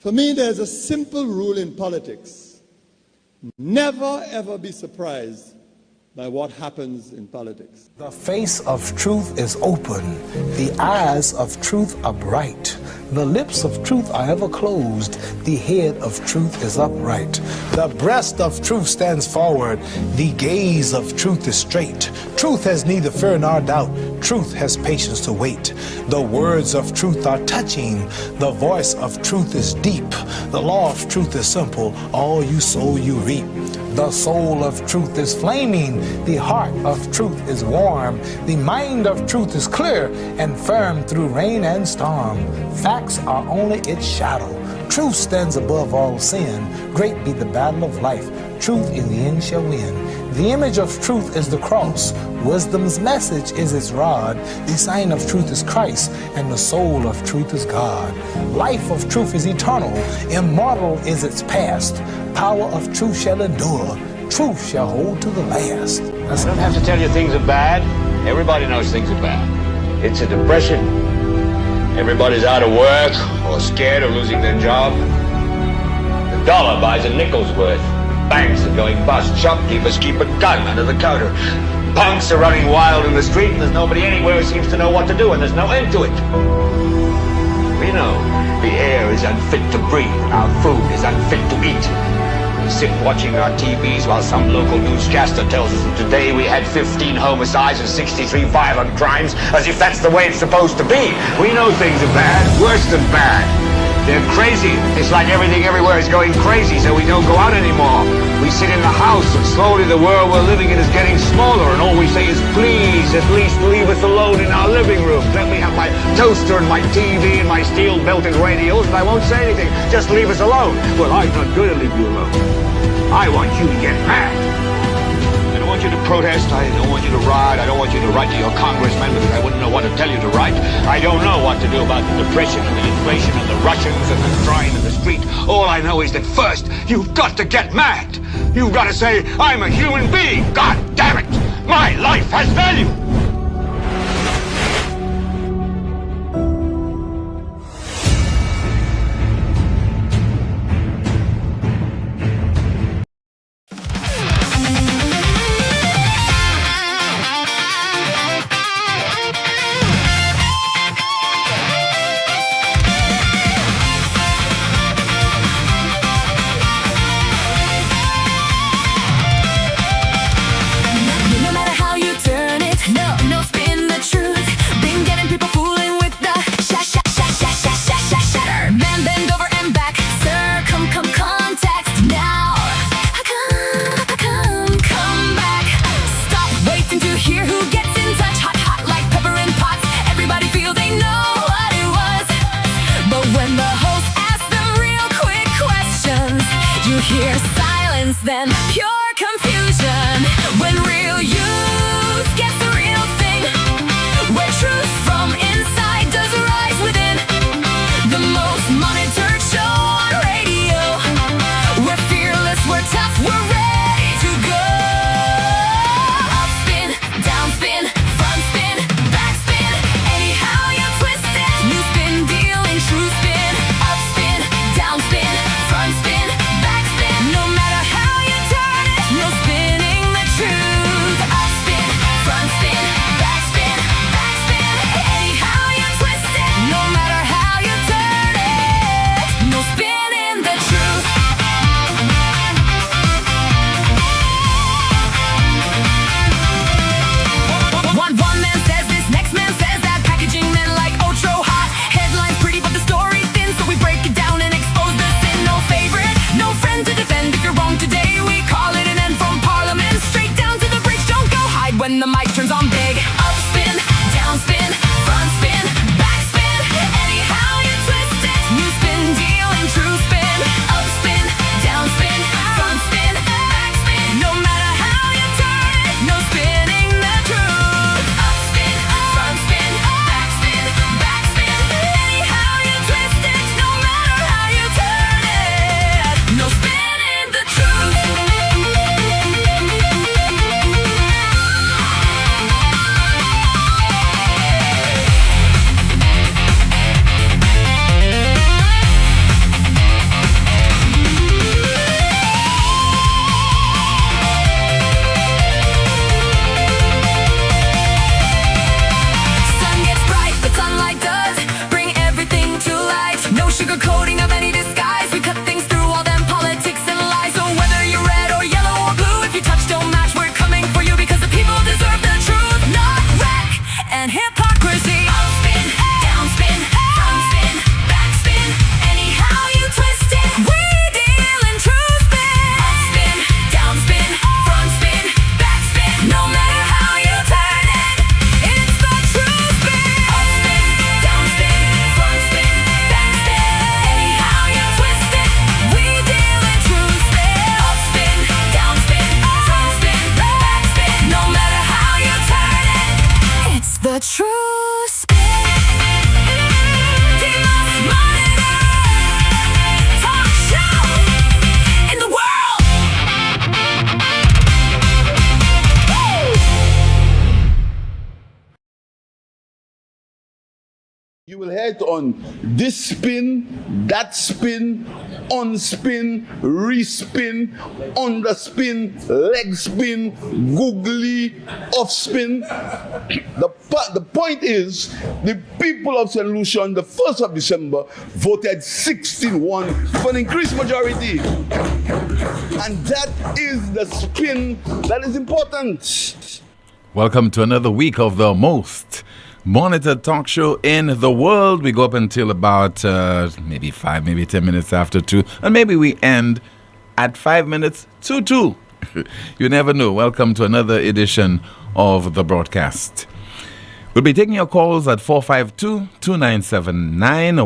For me, there's a simple rule in politics. Never, ever be surprised by what happens in politics. The face of truth is open. The eyes of truth are bright. The lips of truth are ever closed. The head of truth is upright. The breast of truth stands forward. The gaze of truth is straight. Truth has neither fear nor doubt. Truth has patience to wait. The words of truth are touching. The voice of truth is deep. The law of truth is simple. All you sow, you reap. The soul of truth is flaming. The heart of truth is warm. The mind of truth is clear and firm through rain and storm. Facts are only its shadow. Truth stands above all sin. Great be the battle of life. Truth in the end shall win. The image of truth is the cross. Wisdom's message is its rod. The sign of truth is Christ, and the soul of truth is God. Life of truth is eternal. Immortal is its past. Power of truth shall endure. Truth shall hold to the last. I don't have to tell you things are bad. Everybody knows things are bad. It's a depression. Everybody's out of work or scared of losing their job. The dollar buys a nickel's worth. Banks are going bust. Shopkeepers keep a gun under the counter. Punks are running wild in the street, and there's nobody anywhere who seems to know what to do, and there's no end to it. We know the air is unfit to breathe, and our food is unfit to eat. We sit watching our TVs while some local newscaster tells us that today we had 15 homicides and 63 violent crimes, as if that's the way it's supposed to be. We know things are bad, worse than bad. They're crazy. It's like everything everywhere is going crazy, so we don't go out anymore. We sit in the house, and slowly the world we're living in is getting smaller, and all we say is, please, at least leave us alone in our living room. Let me have my toaster and my TV and my steel-belted radios, and I won't say anything. Just leave us alone. Well, I'm not going to leave you alone. I want you to get mad. I don't want you to protest. I don't want you to riot. I don't want you to write to your congressman because I wouldn't know what to tell you to write. I don't know what to do about the depression and the inflation and the Russians and the crime in the street. All I know is that first, you've got to get mad. You've got to say, I'm a human being. God damn it. My life has value. Hear silence, then pure confusion. When real youth gets the real thing, where truth from inside does rise within. The most monitored show on radio. We're fearless, we're tough, we're ready to go. Up spin, down spin, front spin, back spin. Anyhow you twist it. New spin, dealing true spin. Up spin, down spin, front spin. No matter how you turn it, You will hear it on this spin, that spin, on spin, respin, underspin, leg spin, googly, off spin. The point is, the people of St. Lucia on the 1st of December voted 16-1 for an increased majority. And that is the spin that is important. Welcome to another week of the most monitored talk show in the world. We go up until about maybe 5, maybe 10 minutes after 2, and maybe we end at 5 minutes to 2. You never know. Welcome to another edition of the broadcast. We'll be taking your calls at 452-2979.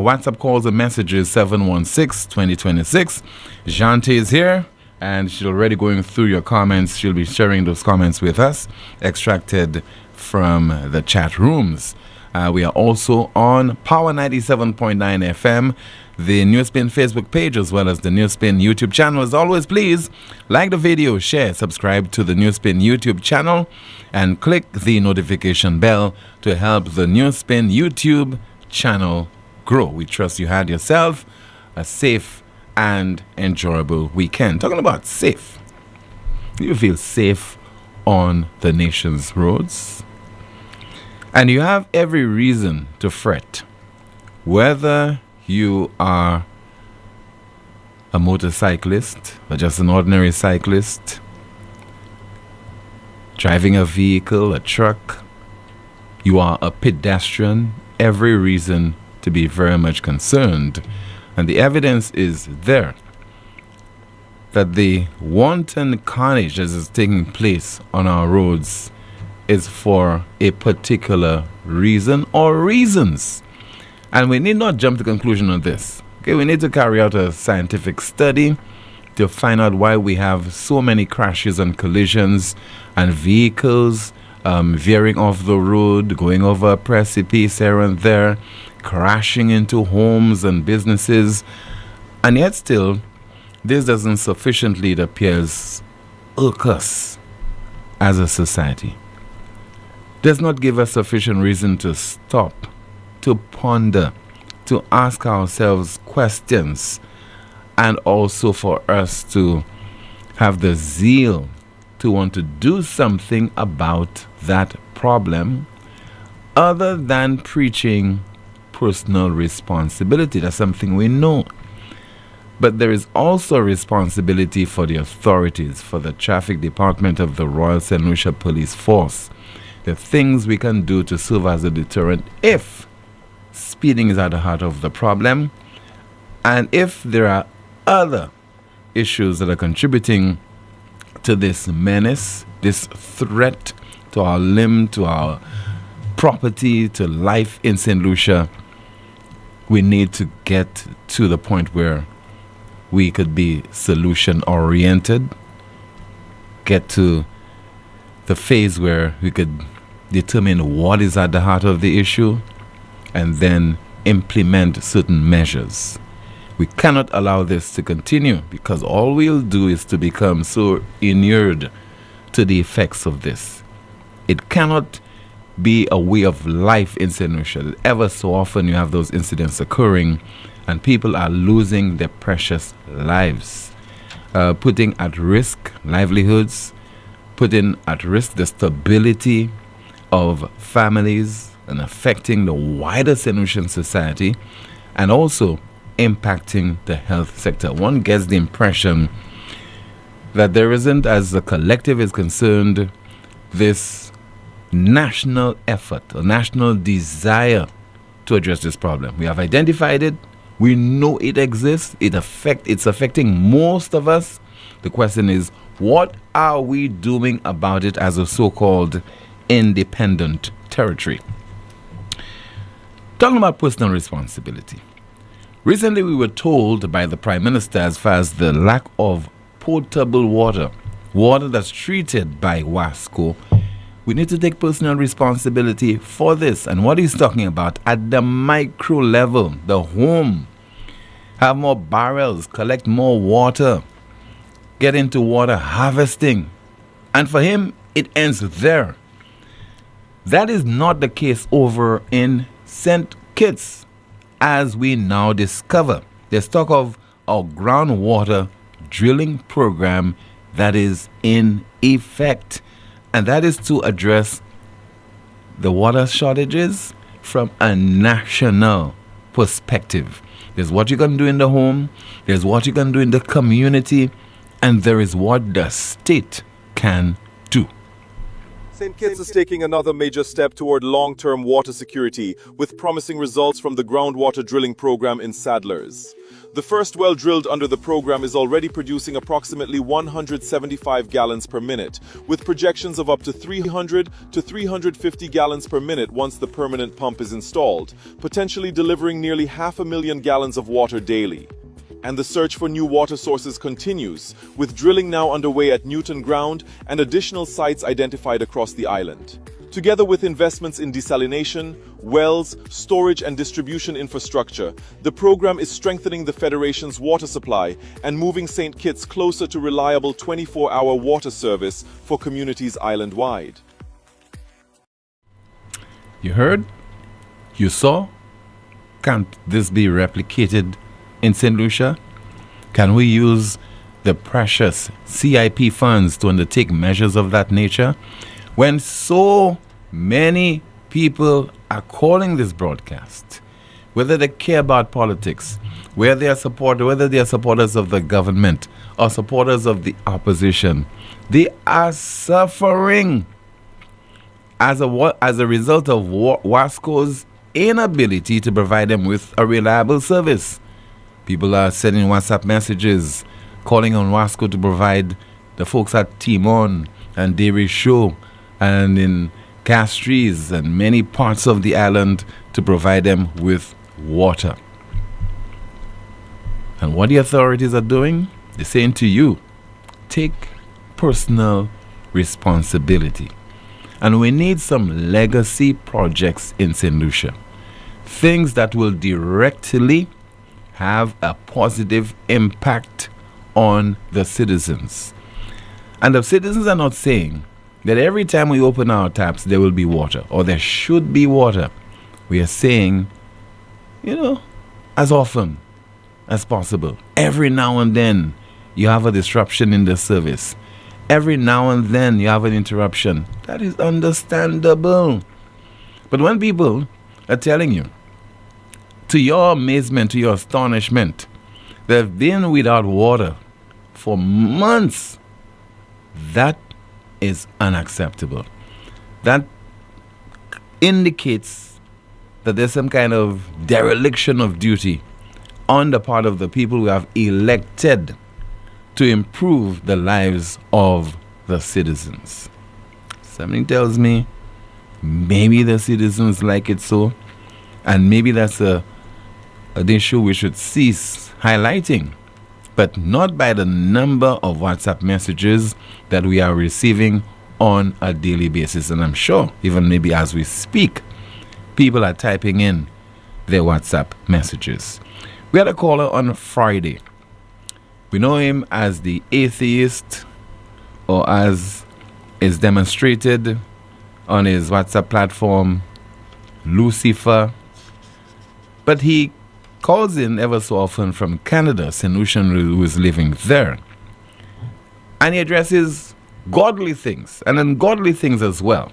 WhatsApp calls and messages 716-2026. Jante is here, and she's already going through your comments. She'll be sharing those comments with us, extracted from the chat rooms. We are also on Power 97.9 FM, the NewsSpin Facebook page, as well as the NewsSpin YouTube channel. As always, please like the video, share, subscribe to the NewsSpin YouTube channel, and click the notification bell to help the NewsSpin YouTube channel grow. We trust you had yourself a safe and enjoyable weekend. Talking about safe, do you feel safe on the nation's roads? And you have every reason to fret, whether you are a motorcyclist or just an ordinary cyclist, driving a vehicle, a truck, you are a pedestrian, every reason to be very much concerned. And the evidence is there that the wanton carnage that is taking place on our roads is for a particular reason or reasons. And we need not jump to conclusion on this. Okay, we need to carry out a scientific study to find out why we have so many crashes and collisions and vehicles veering off the road, going over a precipice here and there, crashing into homes and businesses. And yet still, this doesn't sufficiently, it appears, irk us as a society. Does not give us sufficient reason to stop, to ponder, to ask ourselves questions, and also for us to have the zeal to want to do something about that problem, other than preaching personal responsibility. That's something we know. But there is also responsibility for the authorities, for the traffic department of the Royal St. Lucia Police Force. The things we can do to serve as a deterrent if speeding is at the heart of the problem, and if there are other issues that are contributing to this menace, this threat to our limb, to our property, to life in St. Lucia. We need to get to the point where we could be solution oriented, get to the phase where we could determine what is at the heart of the issue and then implement certain measures. We cannot allow this to continue, because all we'll do is to become so inured to the effects of this. It cannot be a way of life in St. Lucia that ever so often you have those incidents occurring and people are losing their precious lives, putting at risk livelihoods, putting at risk the stability of families and affecting the wider St. Lucian society, and also impacting the health sector. One gets the impression that there isn't, as the collective is concerned, this national effort, a national desire to address this problem. We have identified it. We know it exists. It's affecting most of us. The question is, what are we doing about it as a so-called independent territory? Talking about personal responsibility. Recently, we were told by the Prime Minister, as far as the lack of potable water that's treated by WASCO, we need to take personal responsibility for this. And what he's talking about at the micro level, the home, have more barrels, collect more water, get into water harvesting. And for him, it ends there. That is not the case over in St. Kitts, as we now discover. There's talk of a groundwater drilling program that is in effect, and that is to address the water shortages from a national perspective. There's what you can do in the home, there's what you can do in the community, and there is what the state can do. St. Kitts is taking another major step toward long-term water security with promising results from the groundwater drilling program in Sadlers. The first well drilled under the program is already producing approximately 175 gallons per minute, with projections of up to 300 to 350 gallons per minute once the permanent pump is installed, potentially delivering nearly 500,000 gallons of water daily. And the search for new water sources continues, with drilling now underway at Newton Ground and additional sites identified across the island. Together with investments in desalination, wells, storage and distribution infrastructure, the program is strengthening the Federation's water supply and moving St. Kitts closer to reliable 24-hour water service for communities island-wide. You heard? You saw? Can't this be replicated in St. Lucia? Can we use the precious CIP funds to undertake measures of that nature? When so many people are calling this broadcast, whether they care about politics, whether they are supporters of the government or supporters of the opposition, they are suffering as a result of WASCO's inability to provide them with a reliable service. People are sending WhatsApp messages, calling on WASCO to provide the folks at Timon and Dairy Show and in Castries and many parts of the island to provide them with water. And what the authorities are doing, they're saying to you, take personal responsibility. And we need some legacy projects in St. Lucia. Things that will directly have a positive impact on the citizens. And the citizens are not saying that every time we open our taps there will be water or there should be water. We are saying, as often as possible. Every now and then you have a disruption in the service. Every now and then you have an interruption. That is understandable. But when people are telling you, to your amazement, to your astonishment, they've been without water for months, that is unacceptable. That indicates that there's some kind of dereliction of duty on the part of the people who have elected to improve the lives of the citizens. Something tells me maybe the citizens like it so, and maybe that's an issue we should cease highlighting, but not by the number of WhatsApp messages that we are receiving on a daily basis. And I'm sure even maybe as we speak, people are typing in their WhatsApp messages. We had a caller on Friday. We know him as the atheist, or as is demonstrated on his WhatsApp platform, Lucifer. But he calls in ever so often from Canada, St. Lucian, who is living there. And he addresses godly things and ungodly things as well.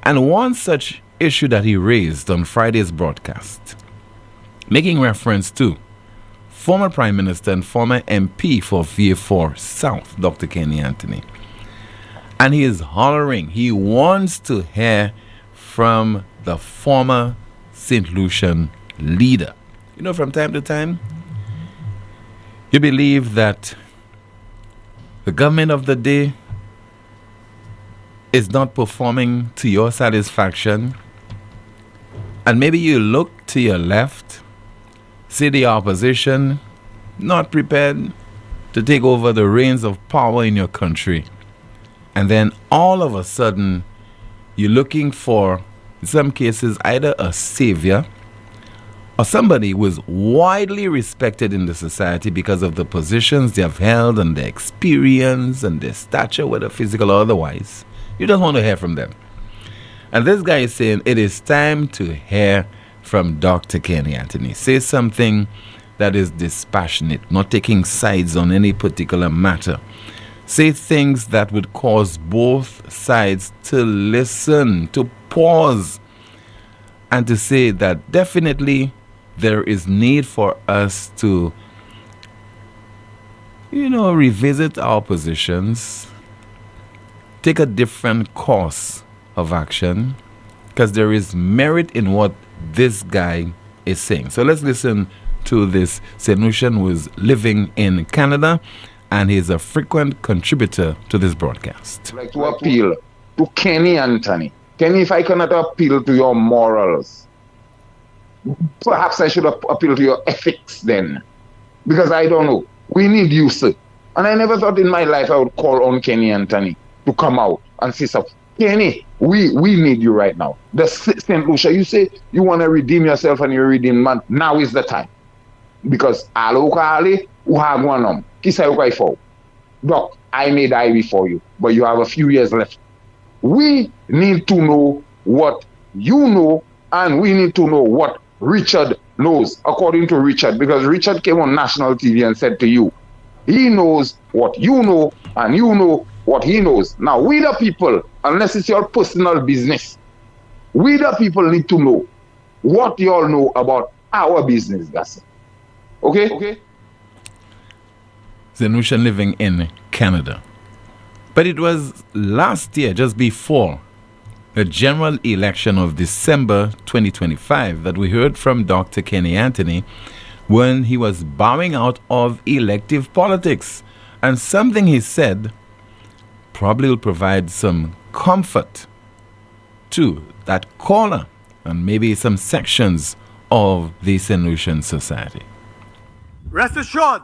And one such issue that he raised on Friday's broadcast, making reference to former Prime Minister and former MP for VA4 South, Dr. Kenny Anthony. And he is hollering, he wants to from the former St. Lucian leader. From time to time, you believe that the government of the day is not performing to your satisfaction, and maybe you look to your left, see the opposition not prepared to take over the reins of power in your country, and then all of a sudden you're looking for, in some cases, either a savior or somebody who is widely respected in the society because of the positions they have held and their experience and their stature, whether physical or otherwise. You just want to hear from them. And this guy is saying it is time to hear from Dr. Kenny Anthony. Say something that is dispassionate, not taking sides on any particular matter. Say things that would cause both sides to listen, to pause, and to say that definitely there is need for us to, revisit our positions, take a different course of action, because there is merit in what this guy is saying. So let's listen to this Senushan, who is living in Canada, and he's a frequent contributor to this broadcast. I'd like to appeal to Kenny Anthony. Kenny, if I cannot appeal to your morals, perhaps I should appeal to your ethics then. Because I don't know. We need you, sir. And I never thought in my life I would call on Kenny Anthony to come out and say something. Kenny, we need you right now. The St. Lucia, you say you want to redeem yourself and you're a redeemed man. Now is the time. Because Doc, I may die before you, but you have a few years left. We need to know what you know, and we need to know what Richard knows, according to Richard, because Richard came on national TV and said to you, he knows what you know, and you know what he knows. Now, we the people, unless it's your personal business, we the people need to know what you all know about our business, that's it. Okay? Zenushan living in Canada. But it was last year, just before the general election of December 2025, that we heard from Dr. Kenny Anthony when he was bowing out of elective politics. And something he said probably will provide some comfort to that corner and maybe some sections of the Senushan society. Rest assured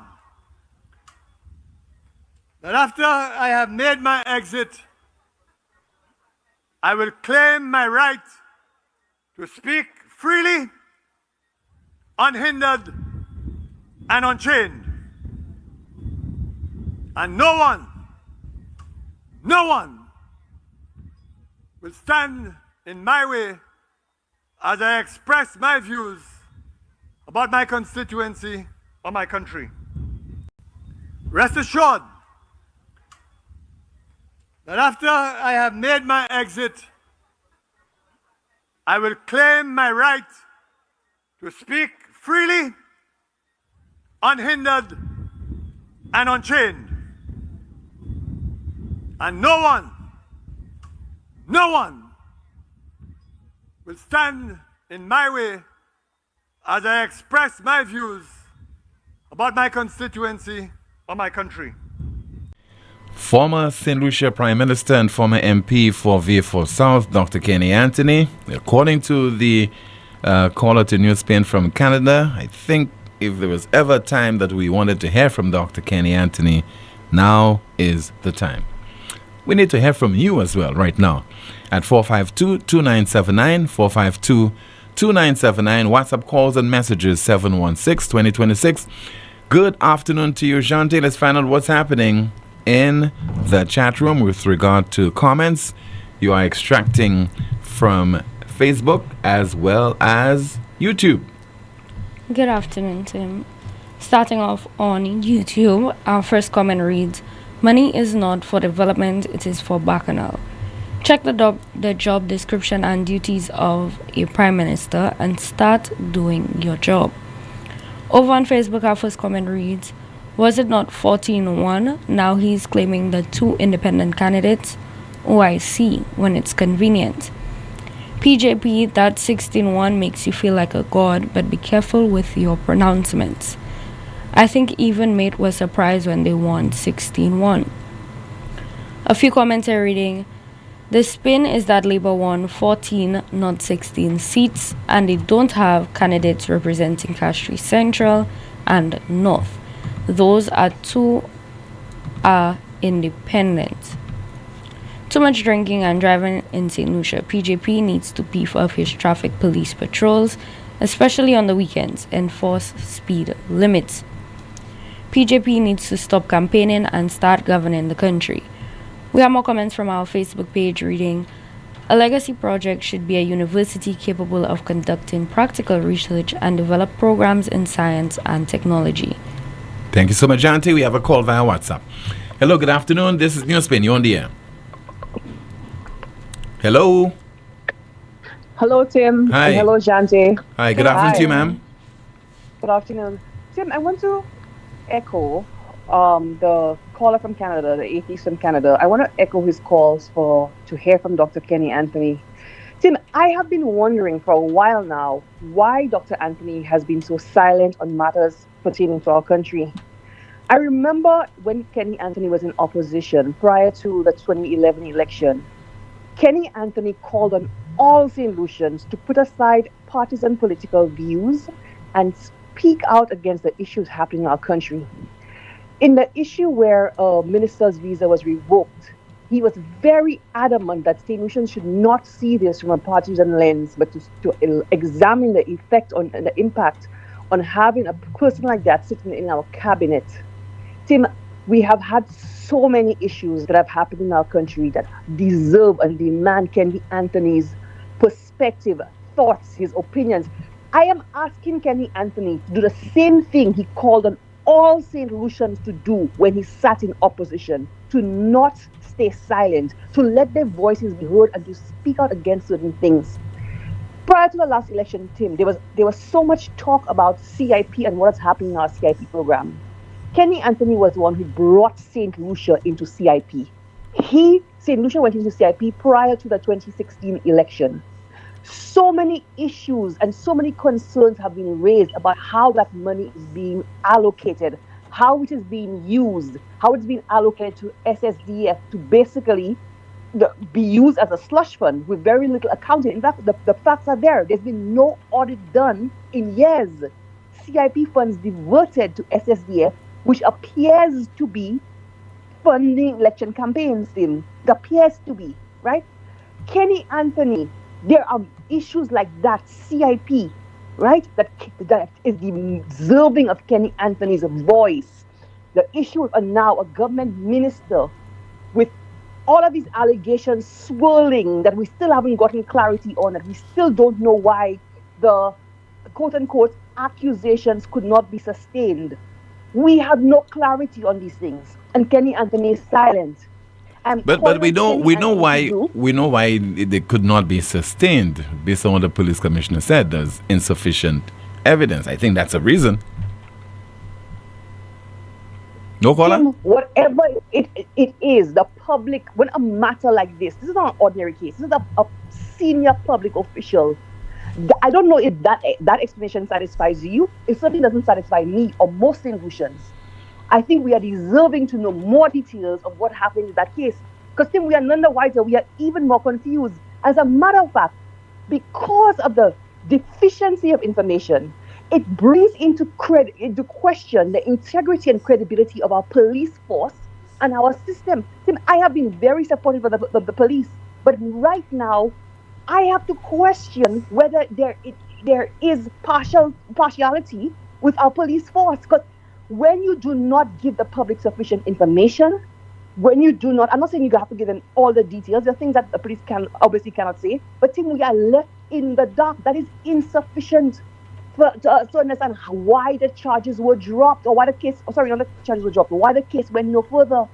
that after I have made my exit, I will claim my right to speak freely, unhindered, and unchained. And no one will stand in my way as I express my views about my constituency or my country. Rest assured that after I have made my exit, I will claim my right to speak freely, unhindered, and unchained. And no one will stand in my way as I express my views about my constituency or my country. Former St. Lucia Prime Minister and former MP for Vieux South, Dr. Kenny Anthony. According to the caller to NewsSpin from Canada, I think if there was ever a time that we wanted to hear from Dr. Kenny Anthony, now is the time. We need to hear from you as well right now at 452-2979, 452-2979, WhatsApp calls and messages 716-2026. Good afternoon to you, Jante. Let's find out what's happening in the chat room with regard to comments you are extracting from Facebook as well as YouTube. Good afternoon, Tim. Starting off on YouTube, our first comment reads, "Money is not for development, it is for bacchanal. Check the job description and duties of a prime minister and start doing your job." Over on Facebook, our first comment reads, "Was it not 14-1? Now he's claiming the two independent candidates. Oh, I see, when it's convenient. PJP, that 16-1 makes you feel like a god, but be careful with your pronouncements. I think even Mate was surprised when they won 16-1. A few comments are reading, "The spin is that Labour won 14, not 16 seats, and they don't have candidates representing Castries Central and North. Those two are independent. Too much drinking and driving in St. Lucia. PJP needs to beef up his traffic police patrols, especially on the weekends, enforce speed limits. PJP needs to stop campaigning and start governing the country." We have more comments from our Facebook page reading, A legacy project should be a university capable of conducting practical research and develop programs in science and technology. Thank you so much, Auntie. We have a call via WhatsApp. Hello, good afternoon. This is NewsSpin. You're on the air. Hello. Hello, Tim. Hi. And hello, Jante. Hi, good afternoon to you, ma'am. Good afternoon. Tim, I want to echo the caller from Canada, the atheist from Canada. I want to echo his calls to hear from Dr. Kenny Anthony. Tim, I have been wondering for a while now why Dr. Anthony has been so silent on matters pertaining to our country. I remember when Kenny Anthony was in opposition prior to the 2011 election, Kenny Anthony called on all St. Lucians to put aside partisan political views and speak out against the issues happening in our country. In the issue where a minister's visa was revoked, he was very adamant that St. Lucians should not see this from a partisan lens, but to examine the effect on the impact on having a person like that sitting in our cabinet. Tim, we have had so many issues that have happened in our country that deserve and demand Kenny Anthony's perspective, thoughts, his opinions. I am asking Kenny Anthony to do the same thing he called on all St. Lucians to do when he sat in opposition, to not stay silent, to let their voices be heard and to speak out against certain things. Prior to the last election, Tim, there was so much talk about CIP and what is happening in our CIP program. Kenny Anthony was the one who brought St. Lucia into CIP. St. Lucia went into CIP prior to the 2016 election. So many issues and so many concerns have been raised about how that money is being allocated, how it is being used, how it's being allocated to SSDF to basically be used as a slush fund with very little accounting. In fact, the facts are there. There's been no audit done in years. CIP funds diverted to SSDF, which appears to be funding election campaigns still. It appears to be, right? Kenny Anthony, there are issues like that, CIP, right? That is deserving of Kenny Anthony's voice. The issue of now a government minister with all of these allegations swirling that we still haven't gotten clarity on, that we still don't know why the quote-unquote accusations could not be sustained. We have no clarity on these things, and Kenny Anthony is silent. But we know why they could not be sustained based on what the police commissioner said. There's insufficient evidence. I think that's a reason. No caller? Whatever it is, the public, when a matter like this is not an ordinary case. This is a senior public official. I don't know if that explanation satisfies you. It certainly doesn't satisfy me or most St. Lucians. I think we are deserving to know more details of what happened in that case. Because then we are none the wiser, we are even more confused. As a matter of fact, because of the deficiency of information, it brings into question the integrity and credibility of our police force and our system. I have been very supportive of the police, but right now, I have to question whether there is partiality with our police force. Because when you do not give the public sufficient information, when you do not, I'm not saying you have to give them all the details, there are things that the police obviously cannot say, but we are left in the dark. That is insufficient to understand why the charges were dropped, or why the case, not the charges were dropped, but why the case went no further.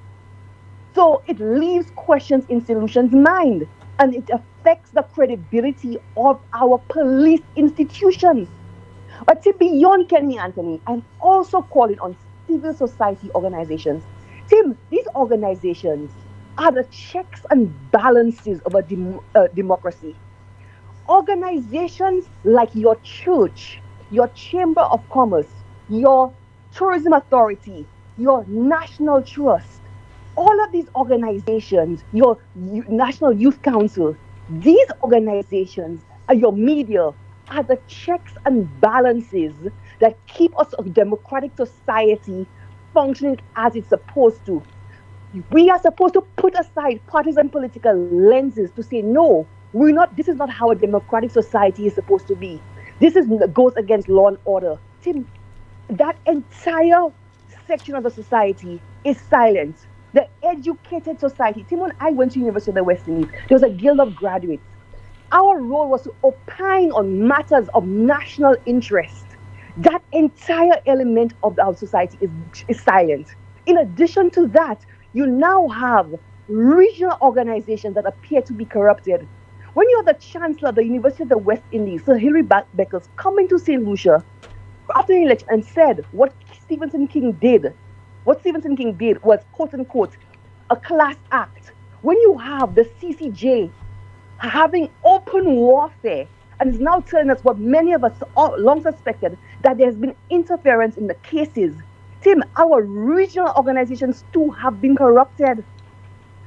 So it leaves questions in St. Lucian's mind, and it affects the credibility of our police institutions. But beyond Kenny Anthony, I'm also calling on civil society organizations. These organizations are the checks and balances of a democracy. Organizations like your church, your chamber of commerce, your tourism authority, your national trust, all of these organizations, your National Youth Council, these organizations are your media, are the checks and balances that keep us a democratic society functioning as it's supposed to. We are supposed to put aside partisan political lenses to say, no, this is not how a democratic society is supposed to be. This goes against law and order. That entire section of the society is silent. The educated society. Tim, when I went to University of the West Indies, there was a guild of graduates. Our role was to opine on matters of national interest. That entire element of our society is silent. In addition to that, you now have regional organizations that appear to be corrupted. When you have the Chancellor of the University of the West Indies, Sir Hilary Beckles, coming to St. Lucia after the election and said what Stephen King did was, quote unquote, a class act. When you have the CCJ having open warfare and is now telling us what many of us long suspected, that there's been interference in the cases. Tim, our regional organizations too have been corrupted.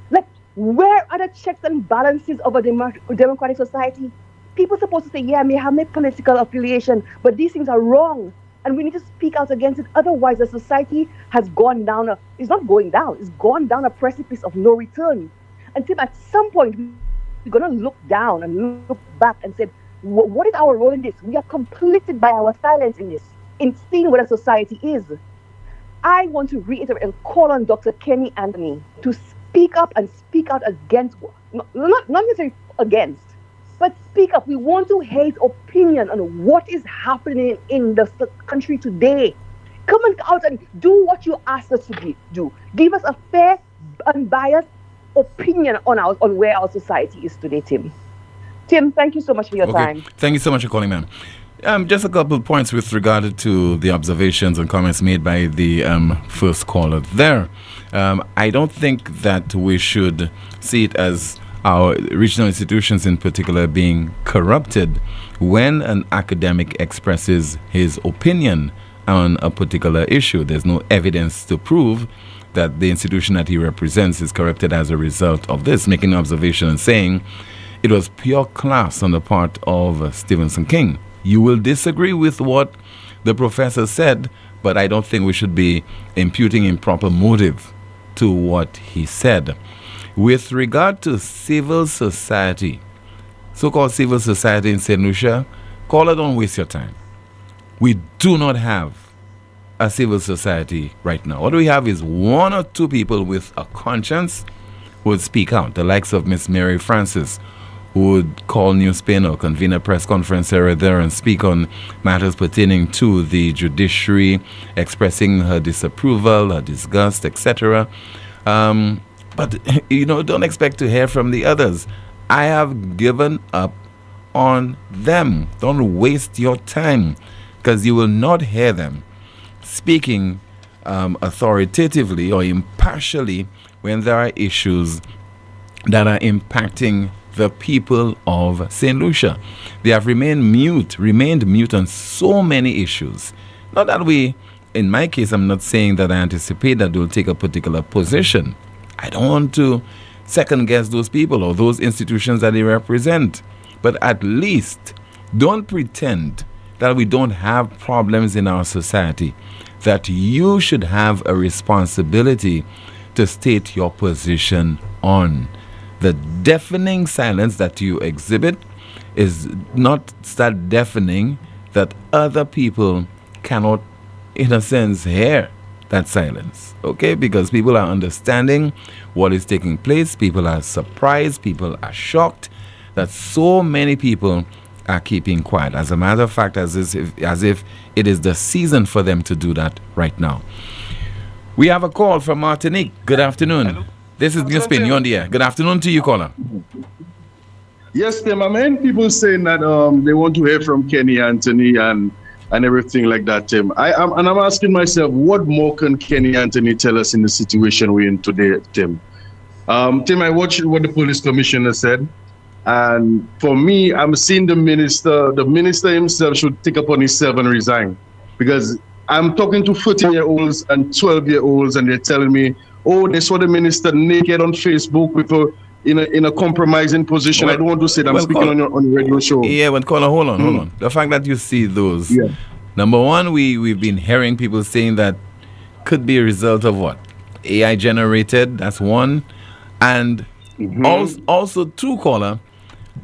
Like, where are the checks and balances of a democratic society? People are supposed to say, yeah, I may have my political affiliation, but these things are wrong. And we need to speak out against it. Otherwise, the society has gone down, it's not going down, it's gone down a precipice of no return. And Tim, at some point, we're going to look down and look back and say, what is our role in this? We are completed by our silence in this, in seeing what a society is. I want to reiterate and call on Dr. Kenny Anthony to speak up and speak out against, not necessarily against, but speak up. We want to hear his opinion on what is happening in the country today. Come out and do what you asked us to do. Give us a fair, unbiased opinion on where our society is today, Tim. Tim, thank you so much for your time. Thank you so much for calling, ma'am. Just a couple of points with regard to the observations and comments made by the first caller there. I don't think that we should see it as our regional institutions in particular being corrupted when an academic expresses his opinion on a particular issue. There's no evidence to prove that the institution that he represents is corrupted as a result of this, making an observation and saying it was pure class on the part of Stephen King. You will disagree with what the professor said, but I don't think we should be imputing improper motive to what he said. With regard to civil society, so-called civil society in St. Lucia, caller, don't waste your time. We do not have a civil society right now. What we have is one or two people with a conscience who would speak out, the likes of Miss Mary Francis, who would call NewsSpin or convene a press conference here or there and speak on matters pertaining to the judiciary, expressing her disapproval, her disgust, etc. But, don't expect to hear from the others. I have given up on them. Don't waste your time, because you will not hear them speaking authoritatively or impartially when there are issues that are impacting the people of St. Lucia. They have remained mute on so many issues. Not that in my case, I'm not saying that I anticipate that they'll take a particular position. I don't want to second guess those people or those institutions that they represent. But at least don't pretend that we don't have problems in our society, that you should have a responsibility to state your position on. The deafening silence that you exhibit is not that deafening that other people cannot, in a sense, hear that silence. Okay? Because people are understanding what is taking place. People are surprised. People are shocked that so many people are keeping quiet. As a matter of fact, as if it is the season for them to do that right now. We have a call from Martinique. Good afternoon. Hello. This is NewsSpin. You're on the air. Good afternoon to you, caller. Yes, Tim. I mean, people saying that they want to hear from Kenny Anthony and everything like that, Tim. I'm asking myself, what more can Kenny Anthony tell us in the situation we're in today, Tim? Tim, I watched what the police commissioner said. And for me, I'm seeing the minister himself should take upon himself and resign. Because I'm talking to 14-year-olds and 12-year-olds, and they're telling me, oh, they saw the minister naked on Facebook with in a compromising position. I don't want to say that. I'm speaking on your radio show. Yeah, but caller, hold on. The fact that you see those, number one, we've been hearing people saying that could be a result of what? AI generated, that's one. And also two, caller,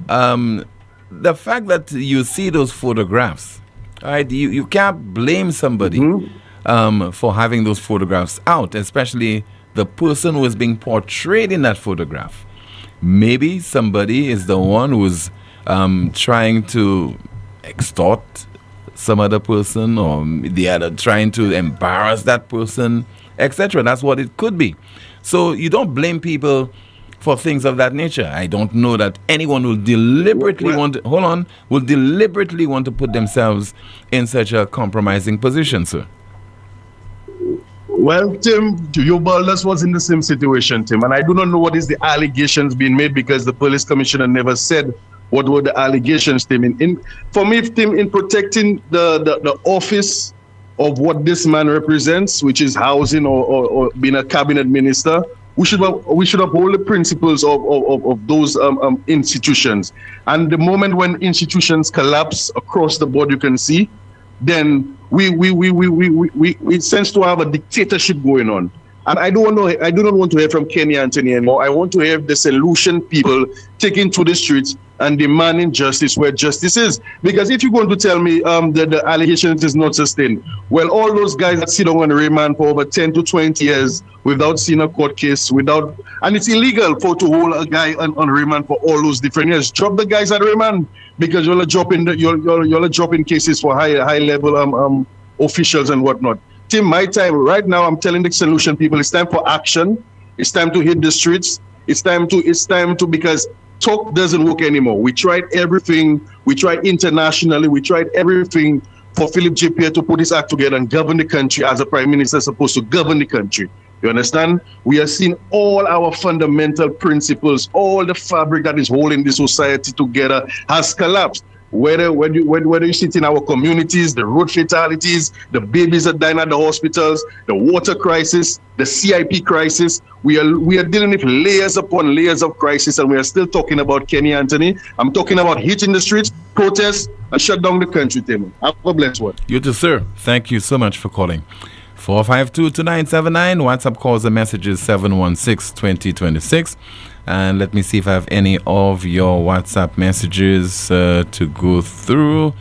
the fact that you see those photographs, all right, you can't blame somebody for having those photographs out, especially the person who is being portrayed in that photograph. Maybe somebody is the one who's trying to extort some other person, or the other trying to embarrass that person, etc. That's what it could be. So you don't blame people for things of that nature. I don't know that anyone will deliberately want to put themselves in such a compromising position, sir. Well, Tim, Ubaldas was in the same situation, Tim, and I do not know what is the allegations being made because the police commissioner never said what were the allegations, Tim. For me, Tim, in protecting the office of what this man represents, which is housing or being a cabinet minister, we should uphold the principles of those institutions. And the moment when institutions collapse across the board, you can see, then we sense to have a dictatorship going on. And I do not want to hear from Kenny Anthony anymore. I want to hear the solution people taking to the streets and demanding justice where justice is. Because if you're going to tell me that the allegations is not sustained, well, all those guys that sit on remand for over 10 to 20 years without seeing a court case, and it's illegal to hold a guy on remand for all those different years. Drop the guys at remand because you're dropping cases for high level officials and whatnot. Tim, my time right now, I'm telling the solution people, it's time for action. It's time to hit the streets. It's time to because talk doesn't work anymore. We tried everything. We tried internationally. We tried everything for Philip J. Pierre to put his act together and govern the country as a prime minister supposed to govern the country. You understand? We are seeing all our fundamental principles, all the fabric that is holding this society together has collapsed. Whether you sit in our communities, the road fatalities, the babies that die at the hospitals, the water crisis, the CIP crisis, we are dealing with layers upon layers of crisis, and we are still talking about Kenny Anthony. I'm talking about hitting the streets, protests, and shut down the country, Tim. Have a blessed one. You too, sir. Thank you so much for calling. 452-2979. WhatsApp calls and messages 716-2026. And let me see if I have any of your WhatsApp messages to go through.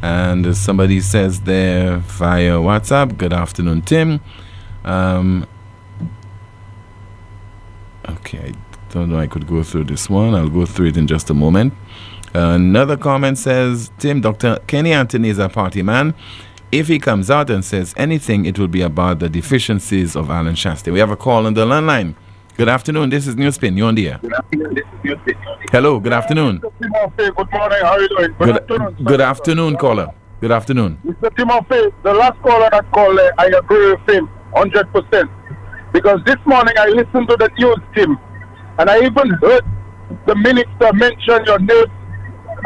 And somebody says there via WhatsApp, good afternoon, Tim. Okay, I don't know I could go through this one. I'll go through it in just a moment. Another comment says, Tim, Dr. Kenny Anthony is a party man. If he comes out and says anything, it will be about the deficiencies of Alan Shasta. We have a call on the landline. Good afternoon. This is NewsSpin. You're on the air. Hello. Good afternoon. Good morning. How are you doing? Good afternoon, caller. Good afternoon. Mr. Timothy, the last caller that called, I agree with him 100%. Because this morning I listened to the news, Tim, and I even heard the minister mention your name,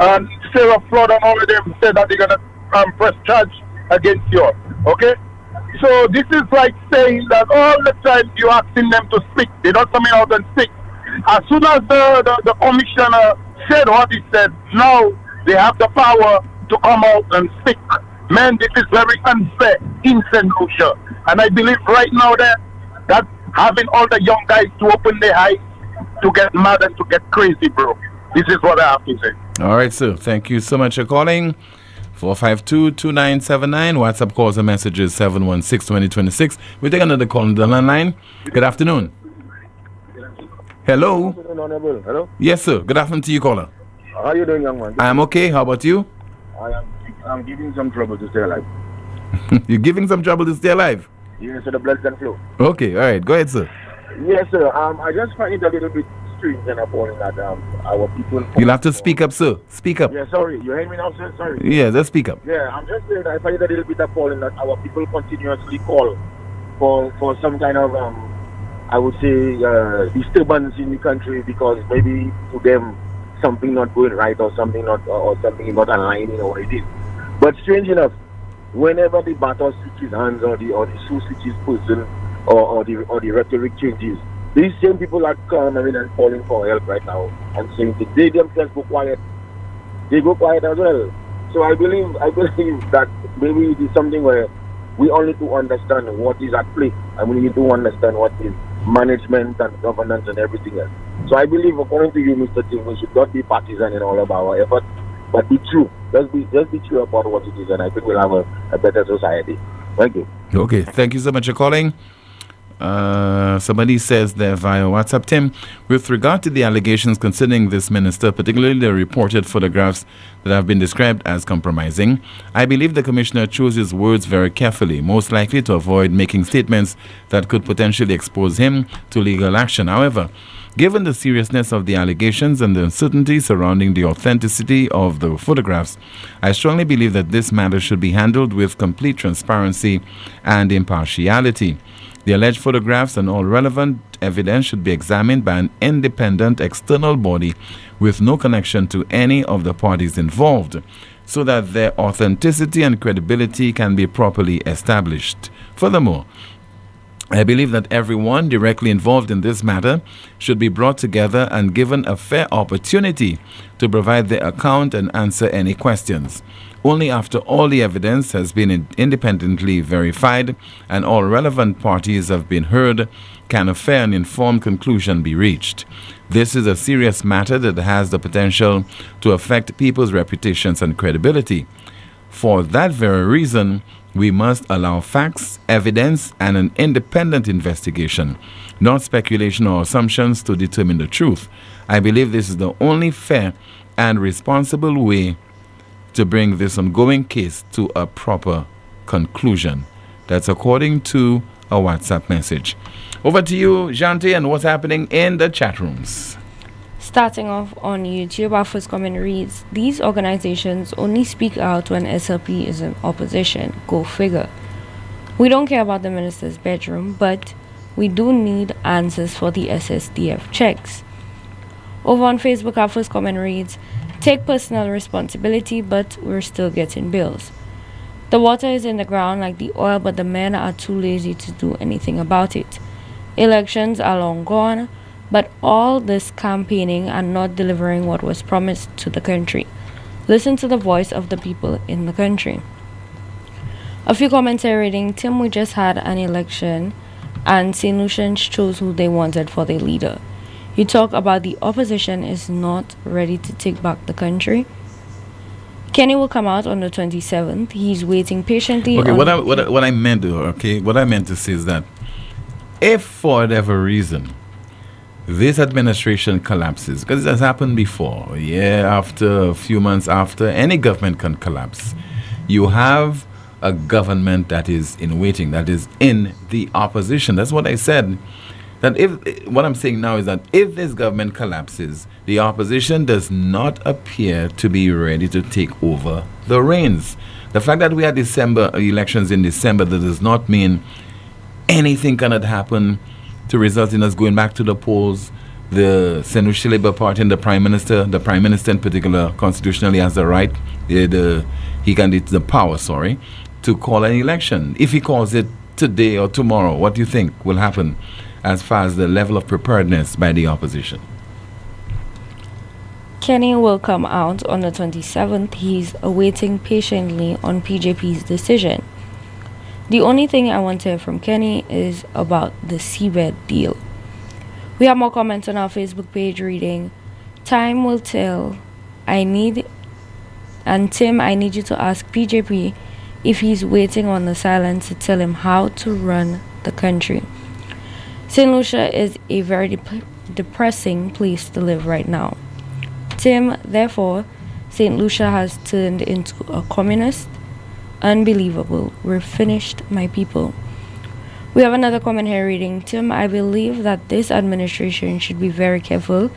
and Sarah Flood and all of them said that they're going to press charge against you. Okay? So this is like saying that all the time you're asking them to speak, they're not coming out and speak. As soon as the commissioner said what he said, now they have the power to come out and speak. Man, this is very unfair in St. Lucia. And I believe right now that having all the young guys to open their eyes to get mad and to get crazy, bro. This is what I have to say. All right, sir. Thank you so much for calling. 452-2979. WhatsApp calls and messages 716-2026. We take another call on the landline. Good afternoon. Hello. Hello. Yes, sir. Good afternoon to you, caller. How are you doing, young man? I am okay. How about you? I'm giving some trouble to stay alive. You're giving some trouble to stay alive? Yes, so the blood can flow. Okay. All right. Go ahead, sir. Yes, sir. I just find it a little bit strange and appalling that our people... You'll have to speak up, sir. Speak up. Yeah, sorry. You hear me now, sir? Sorry. Yeah, just speak up. Yeah, I'm just saying I find it a little bit appalling that our people continuously call for some kind of, I would say, disturbance in the country because maybe to them something not going right or something not aligning or what it is. But strange enough, whenever the baton switches hands or the shoe switches person or the rhetoric changes, these same people are coming and calling for help right now and saying that they themselves go quiet. They go quiet as well. So I believe that maybe it is something where we all need to understand what is at play and we need to understand what is management and governance and everything else. So I believe, according to you, Mr. Tim, we should not be partisan in all of our efforts, but be true. Just be true about what it is, and I think we'll have a better society. Thank you. Okay, thank you so much for calling. Somebody says there via WhatsApp, Tim, with regard to the allegations concerning this minister, particularly the reported photographs that have been described as compromising, I believe the commissioner chose his words very carefully, most likely to avoid making statements that could potentially expose him to legal action. However, given the seriousness of the allegations and the uncertainty surrounding the authenticity of the photographs, I strongly believe that this matter should be handled with complete transparency and impartiality. The alleged photographs and all relevant evidence should be examined by an independent external body with no connection to any of the parties involved, so that their authenticity and credibility can be properly established. Furthermore, I believe that everyone directly involved in this matter should be brought together and given a fair opportunity to provide their account and answer any questions. Only after all the evidence has been independently verified and all relevant parties have been heard can a fair and informed conclusion be reached. This is a serious matter that has the potential to affect people's reputations and credibility. For that very reason, we must allow facts, evidence, and an independent investigation, not speculation or assumptions, to determine the truth. I believe this is the only fair and responsible way to bring this ongoing case to a proper conclusion. That's according to a WhatsApp message. Over to you, Jante, and what's happening in the chat rooms. Starting off on YouTube, our first comment reads, these organizations only speak out when SLP is in opposition. Go figure. We don't care about the minister's bedroom, but we do need answers for the SSDF checks. Over on Facebook, our first comment reads, take personal responsibility, but we're still getting bills. The water is in the ground like the oil, but the men are too lazy to do anything about it. Elections are long gone, but all this campaigning and not delivering what was promised to the country. Listen to the voice of the people in the country. A few comments are reading, Tim, we just had an election and St. Lucians chose who they wanted for their leader. You talk about the opposition is not ready to take back the country. Kenny will come out on the 27th. He's waiting patiently. Okay, what I meant to say is that if for whatever reason this administration collapses, because it has happened before, after a few months after, any government can collapse. You have a government that is in waiting, that is in the opposition. That's what I said. That what I'm saying now is that if this government collapses, the opposition does not appear to be ready to take over the reins. The fact that we had elections in December, that does not mean anything cannot happen to result in us going back to the polls. The St. Lucia Labour Party and the Prime Minister in particular, constitutionally has the right, the power, to call an election. If he calls it today or tomorrow, what do you think will happen as far as the level of preparedness by the opposition? Kenny will come out on the 27th. He's awaiting patiently on PJP's decision. The only thing I want to hear from Kenny is about the seabed deal. We have more comments on our Facebook page reading, time will tell. Tim, I need you to ask PJP if he's waiting on the silence to tell him how to run the country. St. Lucia is a very depressing place to live right now. Tim, therefore, St. Lucia has turned into a communist. Unbelievable. We're finished, my people. We have another comment here reading, Tim, I believe that this administration should be very careful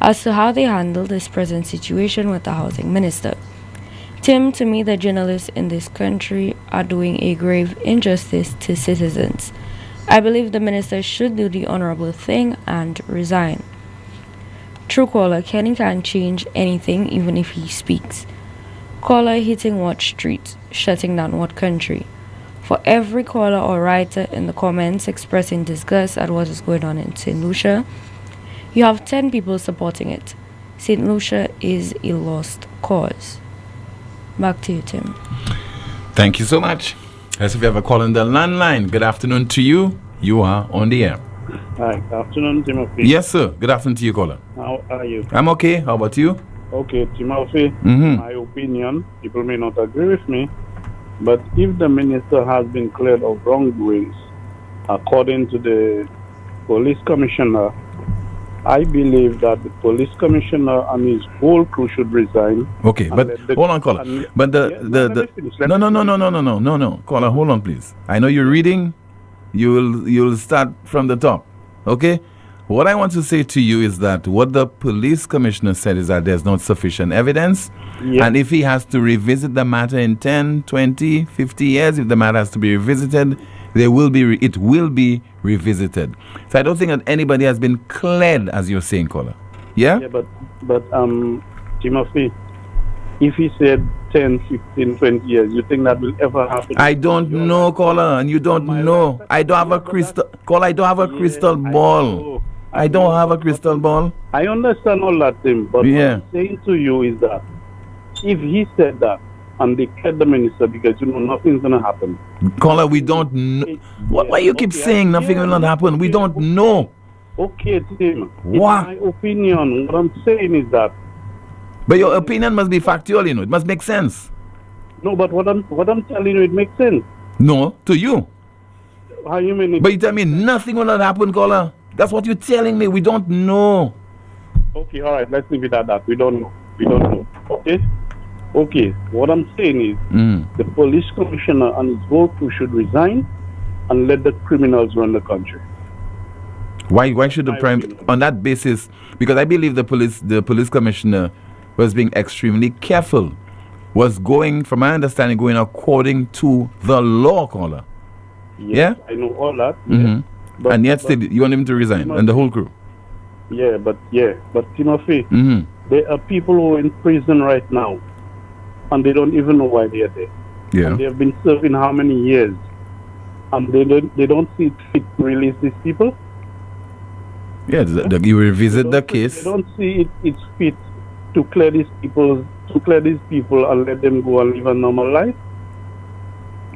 as to how they handle this present situation with the housing minister. Tim, to me, the journalists in this country are doing a grave injustice to citizens. I believe the minister should do the honorable thing and resign. True caller, Kenny can't change anything even if he speaks. Caller hitting what street, shutting down what country. For every caller or writer in the comments expressing disgust at what is going on in St. Lucia, you have 10 people supporting it. St. Lucia is a lost cause. Back to you, Tim. Thank you so much. As if you have a call on the landline. Good afternoon to you. You are on the air. Hi, good afternoon, Timothy. Yes, sir. Good afternoon to you, caller. How are you? I'm okay. How about you? Okay, Timothy. My opinion, people may not agree with me, but if the minister has been cleared of wrongdoings, according to the police commissioner, I believe that the police commissioner and his whole crew should resign. Okay, but hold on, caller. But no, caller, hold on, please. I know you're reading. You'll start from the top. Okay. What I want to say to you is that what the police commissioner said is that there's not sufficient evidence. Yeah. And if he has to revisit the matter in 10, 20, 50 years, if the matter has to be revisited, it will be revisited. So I don't think that anybody has been cleared, as you're saying, caller. Yeah? Yeah, but Timothy, if he said 10, 15, 20 years, you think that will ever happen? I don't know, caller, and you don't know. I don't have a crystal caller, I don't have a crystal ball. I don't have a crystal ball. I understand all that, Tim, but what I'm saying to you is that if he said that and they cleared the minister because nothing's gonna happen. Caller, we don't know. Why you keep saying nothing will not happen? We don't know. Okay, Tim. What? In my opinion, what I'm saying is that. But your opinion must be factual, It must make sense. No, but what I'm telling you, it makes sense. No, to you. How you mean? But you tell me nothing will not happen, caller. That's what you're telling me. We don't know. Okay, all right. Let's leave it at that. We don't know. Okay. Okay. What I'm saying is, the police commissioner and his whole crew should resign and let the criminals run the country. Why should the prime on that basis? Because I believe the police commissioner was being extremely careful. Was going, from my understanding, going according to the law, caller. Yes, yeah, I know all that. Mm-hmm. But, and yet, still, you want him to resign, Timothy, and the whole crew. But Timothy, there are people who are in prison right now, and they don't even know why they are there. Yeah, and they have been serving how many years, and they don't see it fit to release these people. Yeah, you revisit the case. They don't see it's fit to clear these people and let them go and live a normal life.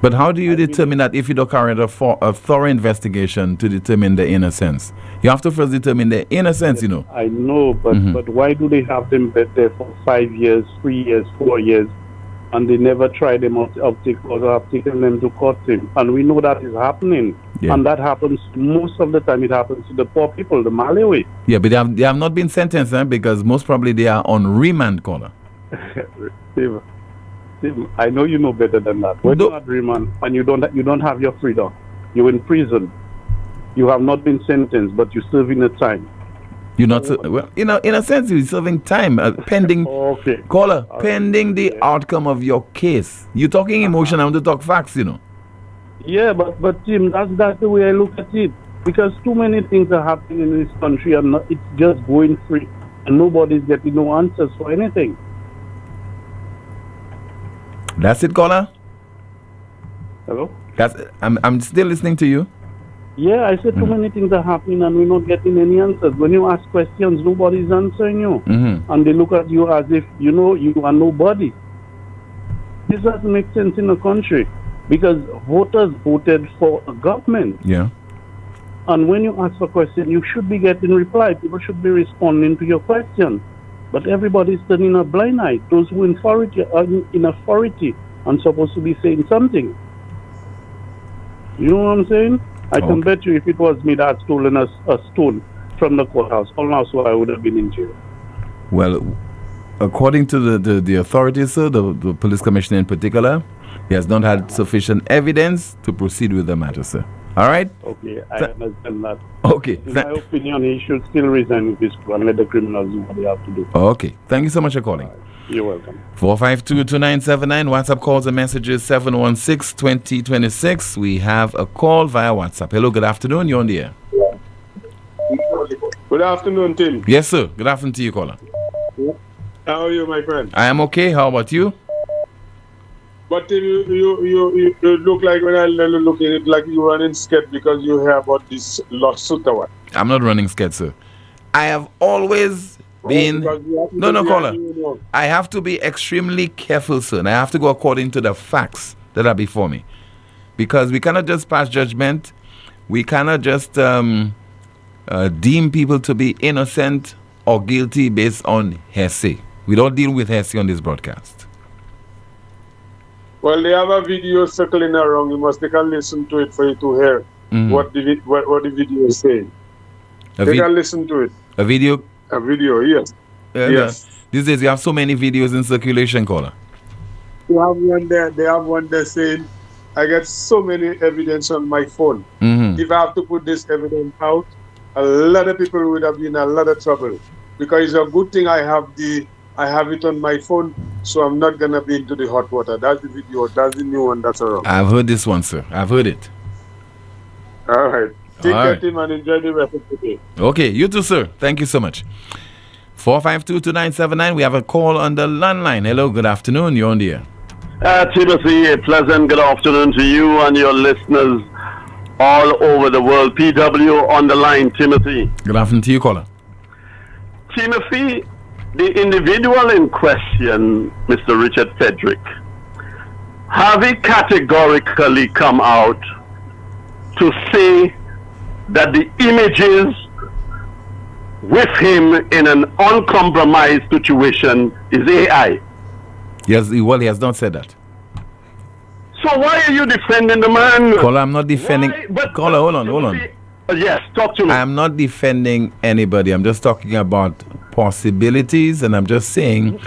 But how do you determine that if you don't carry out a thorough investigation to determine the innocence? You have to first determine the innocence, I know, but why do they have them there for 5 years, 3 years, 4 years, and they never try them out or have taken them to court? And we know that is happening. Yeah. And that happens most of the time. It happens to the poor people, the Malawi. Yeah, but they have not been sentenced, because most probably they are on remand, caller. Steve, I know you know better than that. When you're at remand and you don't have your freedom, you're in prison. You have not been sentenced, but you're serving the time. You're not, in a sense, you're serving time pending. Okay. Caller, pending the outcome of your case. You're talking emotion. I want to talk facts, Yeah, but Tim, that's the way I look at it. Because too many things are happening in this country, and it's just going free, and nobody's getting no answers for anything. That's it, caller? Hello? I'm still listening to you. Yeah, I said too many things are happening and we're not getting any answers. When you ask questions, nobody's answering you. And they look at you as if, you are nobody. This doesn't make sense in a country because voters voted for a government. Yeah. And when you ask for a question, you should be getting reply. People should be responding to your question. But everybody's turning a blind eye. Those who in authority and supposed to be saying something. You know what I'm saying? I can bet you if it was me that had stolen a stone from the courthouse, also I would have been in jail. Well, according to the authorities, sir, the police commissioner in particular, he has not had sufficient evidence to proceed with the matter, sir. All right? Okay, I understand that. Okay. In my opinion, he should still resign with his crew and let the criminals do what they have to do. Okay. Thank you so much for calling. You're welcome. 452-2979. WhatsApp calls and messages 716-2026. We have a call via WhatsApp. Hello, good afternoon. You're on the air. Good afternoon, Tim. Yes, sir. Good afternoon to you, caller. How are you, my friend? I am okay. How about you? But Tim, you look like, when I look at it, like you're running scared because you hear about this lawsuit or what? I'm not running scared, sir. I have always been... No, caller. I have to be extremely careful, sir. And I have to go according to the facts that are before me. Because we cannot just pass judgment. We cannot just deem people to be innocent or guilty based on hearsay. We don't deal with hearsay on this broadcast. Well, they have a video circling around. You must take a listen to it for you to hear. what the video is saying. They can listen to it. A video? A video, yes. Yes. These days you have so many videos in circulation, caller. They have one there saying, I get so many evidence on my phone. If I have to put this evidence out, a lot of people would have been in a lot of trouble. Because it's a good thing I have it on my phone, so I'm not gonna be into the hot water. That's the video, that's the new one that's around. I've heard this one, sir. I've heard it. All right. Take All care, right. team, and enjoy the rest of the day. Okay, you too, sir. Thank you so much. 452-2979. We have a call on the landline. Hello, good afternoon. You're on the air. Timothy, a pleasant good afternoon to you and your listeners all over the world. PW on the line, Timothy. Good afternoon to you, caller. Timothy, the individual in question, Mr. Richard Frederick, have he categorically come out to say that the images with him in an uncompromised situation is AI? Yes, well, he has not said that. So why are you defending the man? Caller, I'm not defending. Caller, hold on. Yes, talk to me. I'm not defending anybody. I'm just talking about possibilities, and I'm just saying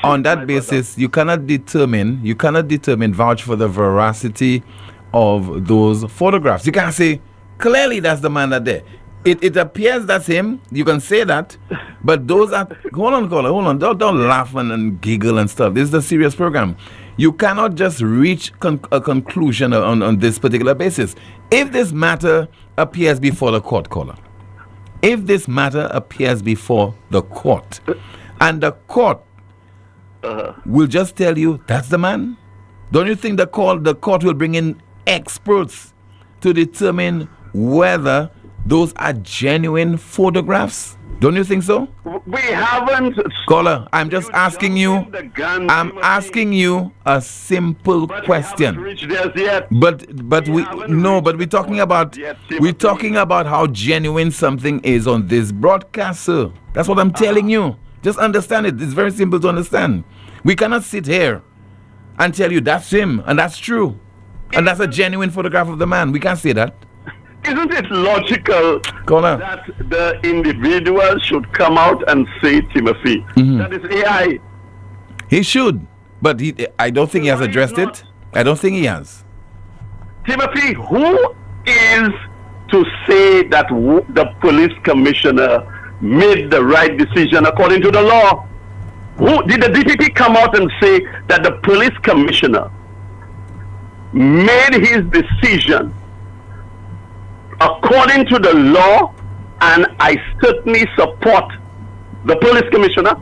on that basis, you cannot determine, vouch for the veracity of those photographs. You can't say clearly that's the man that there. It appears that's him. You can say that, but those are. Hold on, caller. Hold on. Don't laugh and giggle and stuff. This is a serious program. You cannot just reach a conclusion on this particular basis. If this matter appears before the court, caller, if this matter appears before the court, and the court will just tell you that's the man, don't you think the court will bring in experts to determine whether those are genuine photographs? Don't you think so? We haven't. Caller, I'm just asking you. I'm asking you a simple question. But we're talking about how genuine something is on this broadcast, sir. That's what I'm telling you. Just understand it. It's very simple to understand. We cannot sit here and tell you that's him and that's true and that's a genuine photograph of the man. We can't say that. Isn't it logical that the individual should come out and say, Timothy, that is AI? He should, but I don't think he has addressed it. I don't think he has. Timothy, who is to say that the police commissioner made the right decision according to the law? Who did the DPP come out and say that the police commissioner made his decision according to the law? And I certainly support the police commissioner.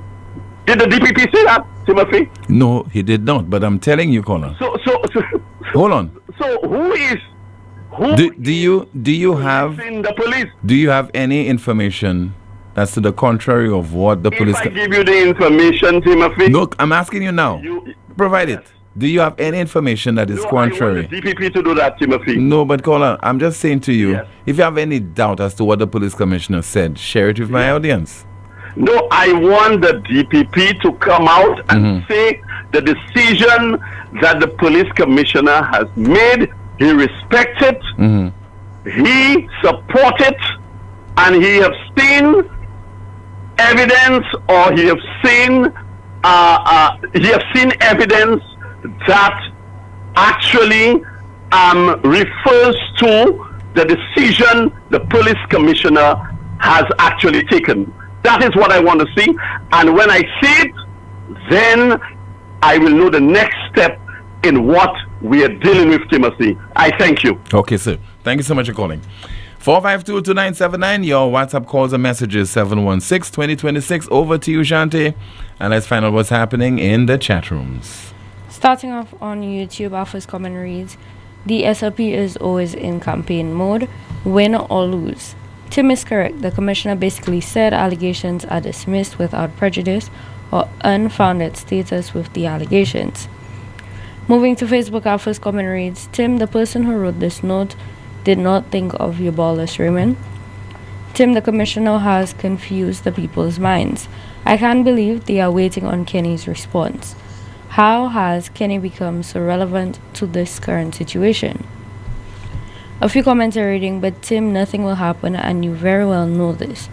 Did the DPP say that, Timothy? No, he did not. But I'm telling you, caller. So hold on. So who is? Do you have in the police? Do you have any information that's to the contrary of what the police? If I give you the information, Timothy. Look, I'm asking you now. Provide it. Do you have any information that is contrary? I want the DPP to do that, Timothy. No, but caller, I'm just saying to you, if you have any doubt as to what the police commissioner said, share it with my audience. No, I want the DPP to come out and say the decision that the police commissioner has made, he respects it, he supports it, and he have seen evidence, or he have seen evidence that actually refers to the decision the police commissioner has actually taken. That is what I want to see. And when I see it, then I will know the next step in what we are dealing with, Timothy. I thank you. Okay, sir. Thank you so much for calling. 452-2979. Your WhatsApp calls and messages 716-2026. Over to you, Shanti. And let's find out what's happening in the chat rooms. Starting off on YouTube, our first comment reads, the SLP is always in campaign mode, win or lose. Tim is correct. The commissioner basically said allegations are dismissed without prejudice or unfounded status with the allegations. Moving to Facebook, our first comment reads, Tim, the person who wrote this note, did not think of Eubolus Raymond. Tim, the commissioner has confused the people's minds. I can't believe they are waiting on Kenny's response. How has Kenny become so relevant to this current situation? A few comments are reading, but Tim, nothing will happen, and you very well know this.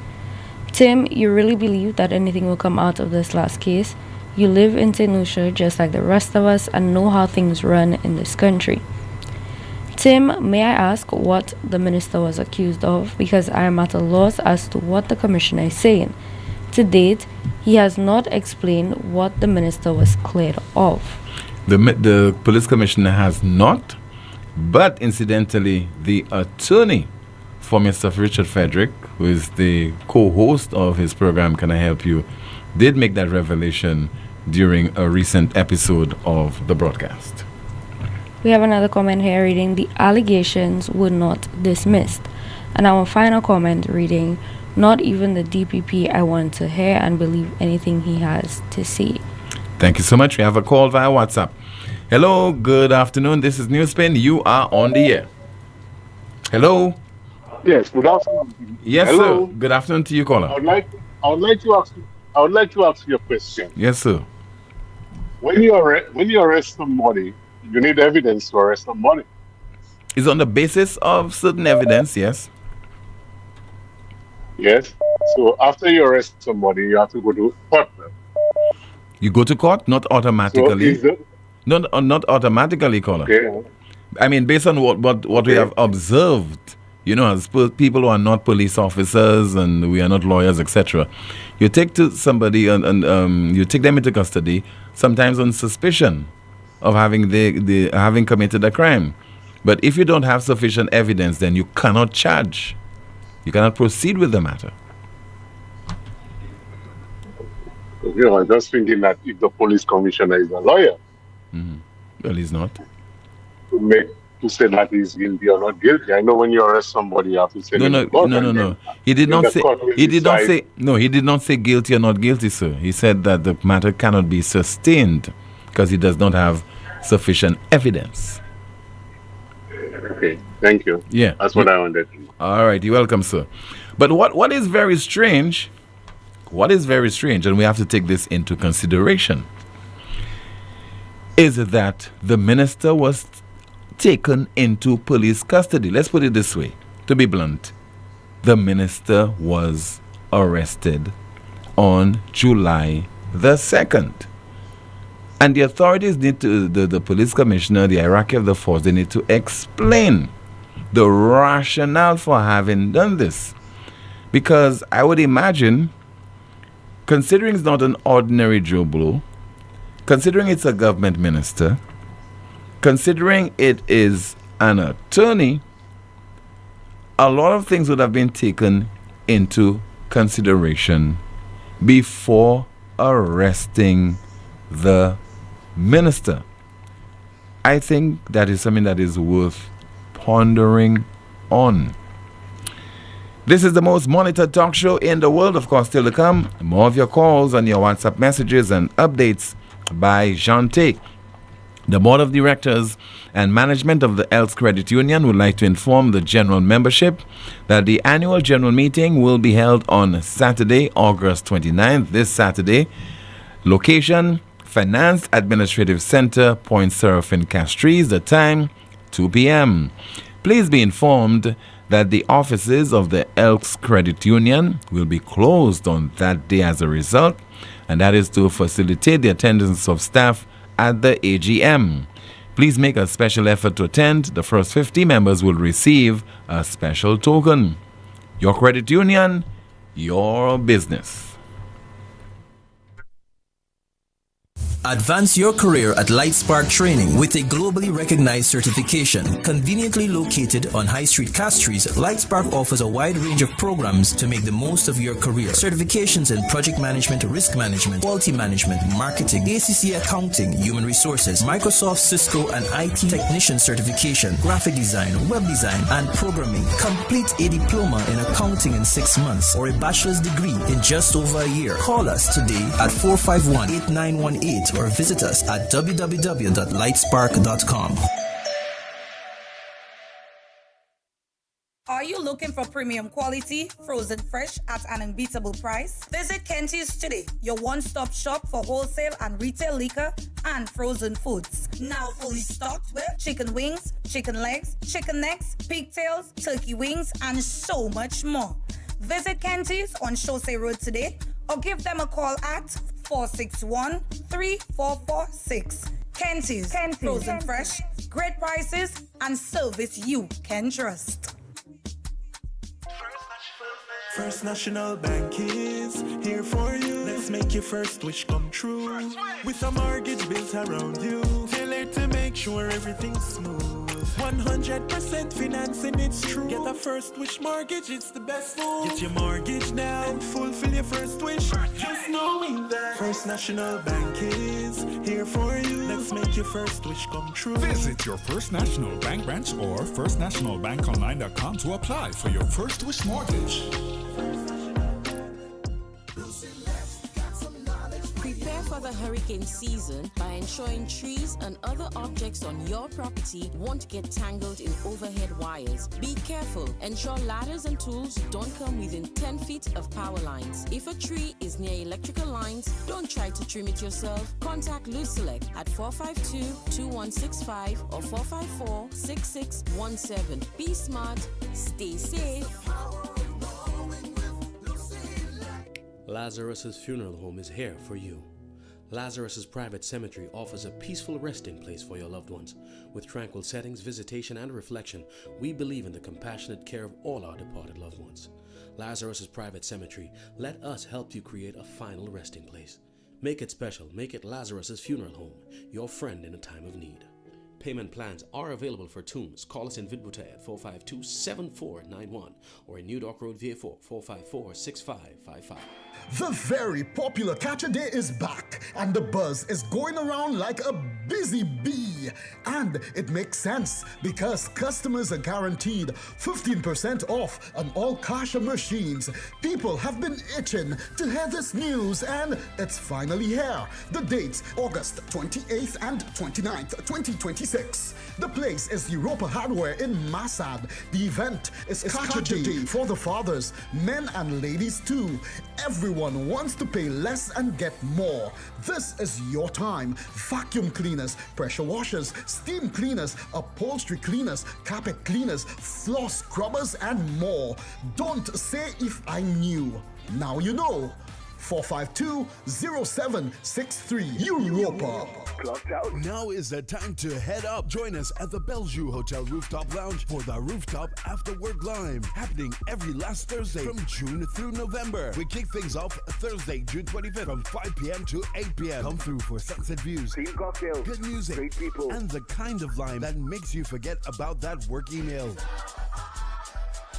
Tim, you really believe that anything will come out of this last case? You live in St. Lucia just like the rest of us and know how things run in this country. Tim, may I ask what the minister was accused of, because I am at a loss as to what the commissioner is saying. To date, he has not explained what the minister was cleared of. The police commissioner has not, but incidentally, the attorney for Mr. Richard Frederick, who is the co-host of his program, Can I Help You, did make that revelation during a recent episode of the broadcast. We have another comment here reading, the allegations were not dismissed. And our final comment reading, not even the DPP I want to hear and believe anything he has to say. Thank you so much. We have a call via WhatsApp. Hello, good afternoon. This is NewsSpin. You are on the air. Hello. Yes, good afternoon. Yes, Hello. sir. Good afternoon to you, caller. I would like to ask you a question. Yes, sir. When you arrest somebody, you need evidence to arrest somebody. It's on the basis of certain evidence, yes. Yes. So after you arrest somebody, you have to go to court. You go to court, not automatically. Not automatically, caller. Okay. I mean, based on what we have observed, you know, as people who are not police officers and we are not lawyers, etc. You take to somebody and you take them into custody, sometimes on suspicion of having having committed a crime. But if you don't have sufficient evidence, then you cannot charge. You cannot proceed with the matter. You know, I'm just thinking that if the police commissioner is a lawyer, well, he's not. To say that he's guilty or not guilty. I know when you arrest somebody, you have to say No. He did not say. He did not say. No, he did not say guilty or not guilty, sir. He said that the matter cannot be sustained because he does not have sufficient evidence. Okay, thank you. Yeah, that's what I wanted to know. All right, you're welcome, sir. But what is very strange? What is very strange, and we have to take this into consideration, is that the minister was taken into police custody. Let's put it this way, to be blunt. The minister was arrested on July the 2nd. And the authorities need to, the police commissioner, the hierarchy of the force, they need to explain the rationale for having done this. Because I would imagine, considering it's not an ordinary Joe Blow, considering it's a government minister, considering it is an attorney, a lot of things would have been taken into consideration before arresting the minister. I think that is something that is worth pondering on. This is the most monitored talk show in the world. Of course, still to come, more of your calls and your WhatsApp messages and updates by Jante. The Board of Directors and Management of the Elks Credit Union would like to inform the general membership that the annual general meeting will be held on Saturday, August 29th, this Saturday. Location, Finance Administrative Center, Point Seraphim, Castries. The time, 2 p.m. Please be informed that the offices of the Elks Credit Union will be closed on that day as a result, and that is to facilitate the attendance of staff at the AGM. Please make a special effort to attend. The first 50 members will receive a special token. Your credit union, your business. Advance your career at Lightspark Training with a globally recognized certification. Conveniently located on High Street, Castries, Lightspark offers a wide range of programs to make the most of your career. Certifications in project management, risk management, quality management, marketing, ACC accounting, human resources, Microsoft, Cisco, and IT technician certification, graphic design, web design, and programming. Complete a diploma in accounting in 6 months or a bachelor's degree in just over a year. Call us today at 451-8918 or visit us at www.lightspark.com. Are you looking for premium quality, frozen fresh at an unbeatable price? Visit Kenty's today, your one-stop shop for wholesale and retail liquor and frozen foods. Now fully stocked with chicken wings, chicken legs, chicken necks, pigtails, turkey wings, and so much more. Visit Kenty's on Chaussee Road today or give them a call at 461-3446. Kenty's, frozen fresh, great prices, and service you can trust. First National Bank is here for you. Let's make your first wish come true. With a mortgage built around you, tailored to make sure everything's smooth. 100% financing, it's true. Get a first wish mortgage, it's the best move. Get your mortgage now and fulfill your first wish. Just knowing that First National Bank is here for you. Let's make your first wish come true. Visit your First National Bank branch or firstnationalbankonline.com to apply for your first wish mortgage. Prepare for the hurricane season by ensuring trees and other objects on your property won't get tangled in overhead wires. Be careful. Ensure ladders and tools don't come within 10 feet of power lines. If a tree is near electrical lines, don't try to trim it yourself. Contact Lucelec at 452-2165 or 454-6617. Be smart, stay safe. Lazarus's Funeral Home is here for you. Lazarus's Private Cemetery offers a peaceful resting place for your loved ones. With tranquil settings, visitation, and reflection, we believe in the compassionate care of all our departed loved ones. Lazarus's Private Cemetery, let us help you create a final resting place. Make it special. Make it Lazarus's Funeral Home, your friend in a time of need. Payment plans are available for tombs. Call us in Vidboutet at 452-7491 or in New Dock Road, VA4, 454-6555. The very popular Catch a Day is back, and the buzz is going around like a busy bee. And it makes sense because customers are guaranteed 15% off on all cash machines. People have been itching to hear this news, and it's finally here. The dates, August 28th and 29th, 2026. The place is Europa Hardware in Massad. The event is Catch a Day for the fathers, men and ladies too. Everyone wants to pay less and get more. This is your time. Vacuum cleaners, pressure washers, steam cleaners, upholstery cleaners, carpet cleaners, floor scrubbers, and more. Don't say if I knew. Now you know. 452-0763 Europa. Now is the time to head up. Join us at the Bellevue Hotel Rooftop Lounge for the Rooftop After Work Lime, happening every last Thursday from June through November. We kick things off Thursday, June 25th from 5 p.m. to 8 p.m. Come through for sunset views, team cocktails, good music, great people, and the kind of lime that makes you forget about that work email.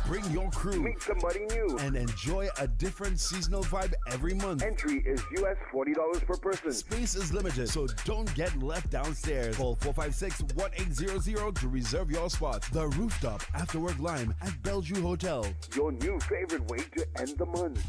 Bring your crew, meet somebody new, and enjoy a different seasonal vibe every month. Entry is US $40 per person. Space is limited, so don't get left downstairs. Call 456-1800 to reserve your spot. The Rooftop After Work Lime at Bellevue Hotel. Your new favorite way to end the month.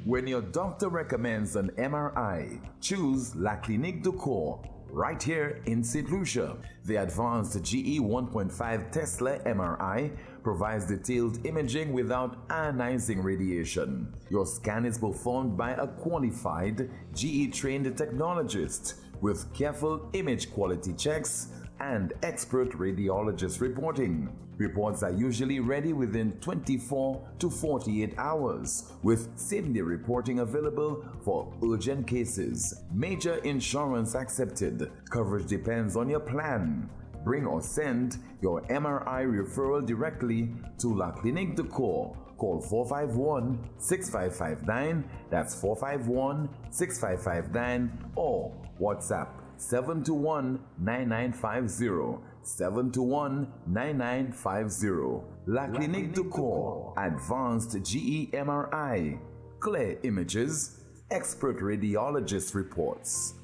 When your doctor recommends an MRI, choose La Clinique du Corps. Right here in St. Lucia, the advanced GE 1.5 Tesla MRI provides detailed imaging without ionizing radiation. Your scan is performed by a qualified GE-trained technologist with careful image quality checks and expert radiologist reporting. Reports are usually ready within 24 to 48 hours, with same-day reporting available for urgent cases. Major insurance accepted. Coverage depends on your plan. Bring or send your MRI referral directly to La Clinique du Corps. Call 451-6559, that's 451-6559, or WhatsApp 721-9950, 721-9950. La Clinique du Corps, Advanced GE MRI, clear images, expert radiologist reports.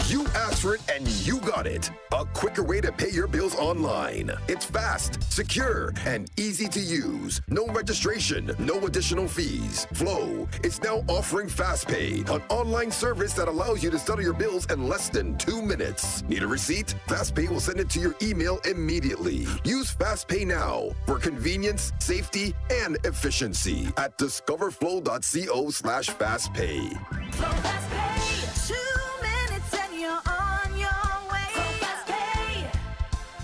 You asked for different and you got it. A quicker way to pay your bills online. It's fast, secure, and easy to use. No registration, no additional fees. Flow is now offering FastPay, an online service that allows you to settle your bills in less than 2 minutes. Need a receipt? FastPay will send it to your email immediately. Use FastPay now for convenience, safety, and efficiency at discoverflow.co/fastpay. Flow FastPay. 2 minutes and you're on your way. Flow FastPay.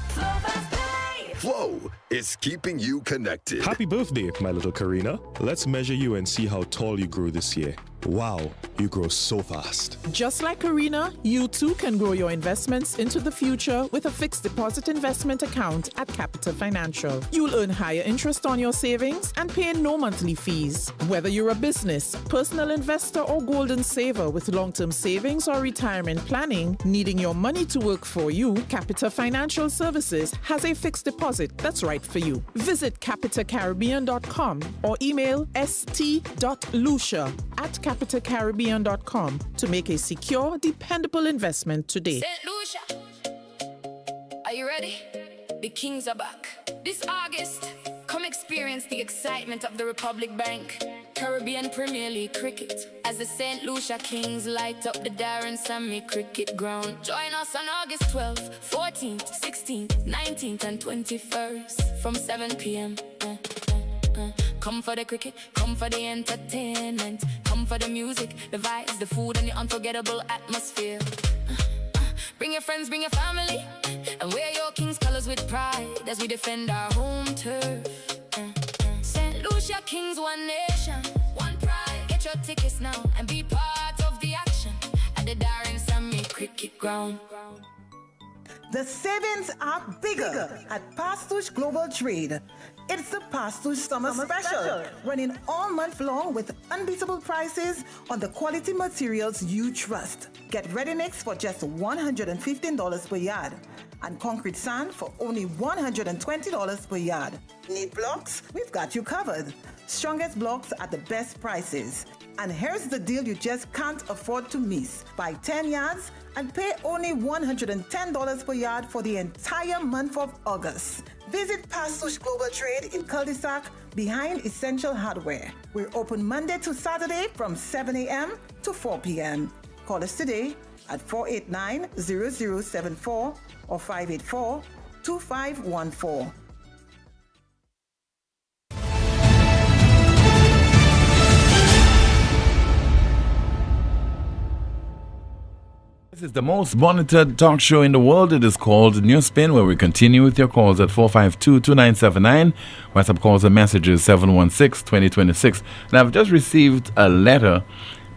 Flow FastPay. Flow is keeping you connected. Happy birthday, my little Karina. Let's measure you and see how tall you grew this year. Wow, you grow so fast. Just like Karina, you too can grow your investments into the future with a fixed deposit investment account at Capita Financial. You'll earn higher interest on your savings and pay no monthly fees. Whether you're a business, personal investor, or golden saver with long-term savings or retirement planning, needing your money to work for you, Capita Financial Services has a fixed deposit that's right for you. Visit capitacaribbean.com or email st.lucia@capitacaribbean.com to make a secure, dependable investment today. St. Lucia, are you ready? The Kings are back. This August, come experience the excitement of the Republic Bank Caribbean Premier League cricket as the St. Lucia Kings light up the Darren Sammy Cricket Ground. Join us on August 12th, 14th, 16th, 19th, and 21st from 7 p.m. Come for the cricket, come for the entertainment, come for the music, the vibes, the food, and the unforgettable atmosphere. Bring your friends, bring your family, and wear your King's colors with pride as we defend our home turf. St. Lucia Kings, one nation, one pride. Get your tickets now and be part of the action at the Darren Sammy Cricket Ground. The savings are bigger at Pastush Global Trade. It's the Pastush Summer Special, running all month long with unbeatable prices on the quality materials you trust. Get ready mix for just $115 per yard and concrete sand for only $120 per yard. Need blocks? We've got you covered. Strongest blocks at the best prices. And here's the deal you just can't afford to miss. Buy 10 yards and pay only $110 per yard for the entire month of August. Visit Pastush Global Trade in Cul-de-sac behind Essential Hardware. We're open Monday to Saturday from 7 a.m. to 4 p.m. Call us today at 489-0074 or 584-2514. This is the most monitored talk show in the world. It is called NewsSpin, where we continue with your calls at 452-2979. WhatsApp calls and messages 716-2026. And I've just received a letter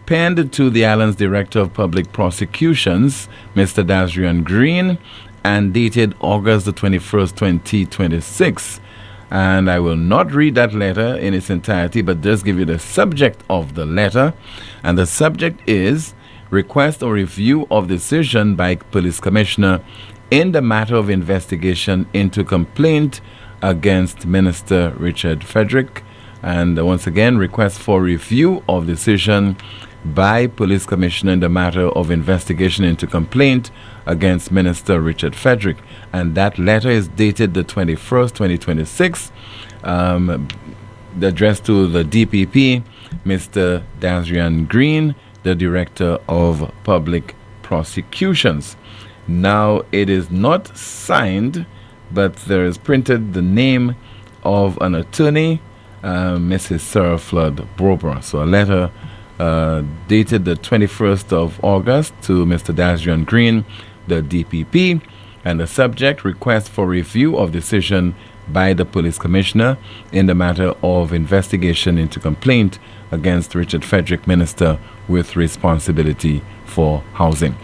penned to the island's Director of Public Prosecutions, Mr. Dasrian Green, and dated August the 21st, 2026. And I will not read that letter in its entirety, but just give you the subject of the letter. And the subject is request or review of decision by Police Commissioner in the matter of investigation into complaint against Minister Richard Frederick. And once again, request for review of decision by Police Commissioner in the matter of investigation into complaint against Minister Richard Frederick. And that letter is dated the 21st, 2026, addressed to the DPP, Mr. Dasrian Green, the Director of Public Prosecutions. Now, it is not signed, but there is printed the name of an attorney, Mrs. Sarah Flood Brober. So a letter dated the 21st of August to Mr. Dasrian Green, the DPP, and the subject, request for review of decision by the Police Commissioner in the matter of investigation into complaint against Richard Frederick, Minister with responsibility for housing.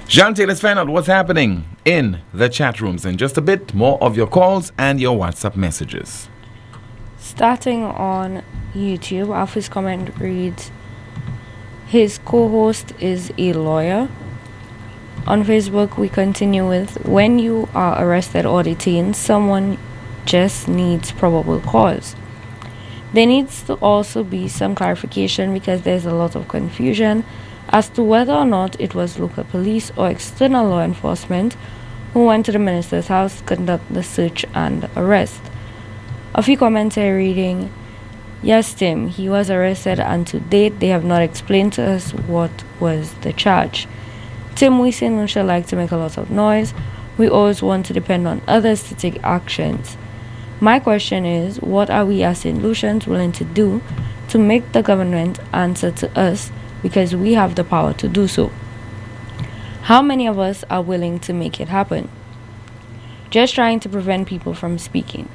Jante, let's find out what's happening in the chat rooms in just a bit. More of your calls and your WhatsApp messages. Starting on YouTube, our first comment reads, his co-host is a lawyer. On Facebook, we continue with, when you are arrested or detained, someone just needs probable cause. There needs to also be some clarification because there's a lot of confusion as to whether or not it was local police or external law enforcement who went to the minister's house to conduct the search and arrest. A few comments here reading, yes, Tim, he was arrested and to date they have not explained to us what was the charge. Tim, we in Lucia like to make a lot of noise. We always want to depend on others to take actions. My question is, what are we as St. Lucians willing to do to make the government answer to us because we have the power to do so? How many of us are willing to make it happen? Just trying to prevent people from speaking.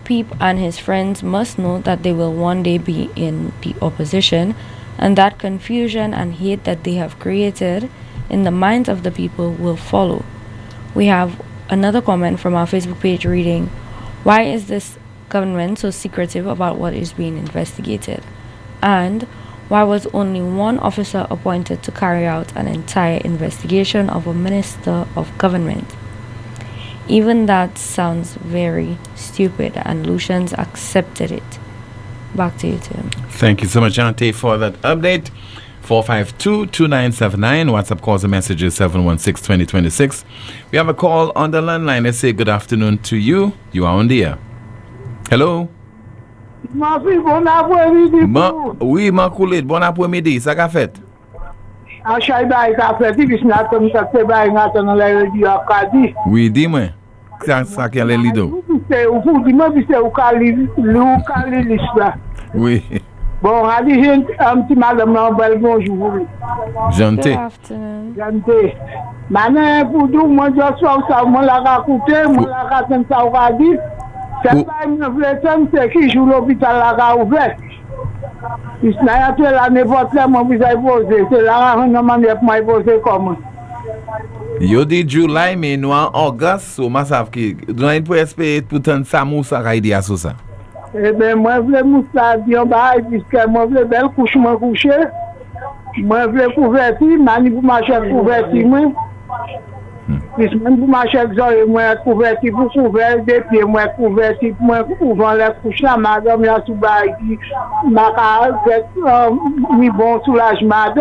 Peep and his friends must know that they will one day be in the opposition, and that confusion and hate that they have created in the minds of the people will follow. We have another comment from our Facebook page reading, why is this government so secretive about what is being investigated? And why was only one officer appointed to carry out an entire investigation of a minister of government? Even that sounds very stupid, and Lucians accepted it. Back to you, Tim. Thank you so much, Auntie, for that update. 452-2979. WhatsApp calls and messages 716-2026. We have a call on the landline. Let's say good afternoon to you. You are on the air. Hello. Oui, Makulit. Bon après-midi. Ça qu'a fait? Oui, dis-moi. Ça qu'a l'air lido. Oui. Bon, allez, un petit madame, bonjour. Gentil. Gentil. Maintenant, pour tout, moi, je suis ça, moi, la raconté, moi, la raconté, ça, on va dire. C'est pas une réflexion, c'est qui joue l'hôpital, la ouvert. Il n'y a pas la n'importe quel moment, vous avez posé. C'est la manière pour moi poser comment. Yo dit July, mais nous en August, so ma savent que nous avons pour espérer pour tant ça moussa raidi à ça. Eh bien, moi, je voulais moussa bien bas, puisque moi, je voulais belle couchement couché. Moi, je voulais couvertir, mani pour marcher couvertir, moi. Puisque même pour marcher moi, couvertir pour couvrir des pieds, moi, couvertir pour moi, ouvrant les couches là, madame, il y a sous baïki, ma caractère, mi bon soulagement.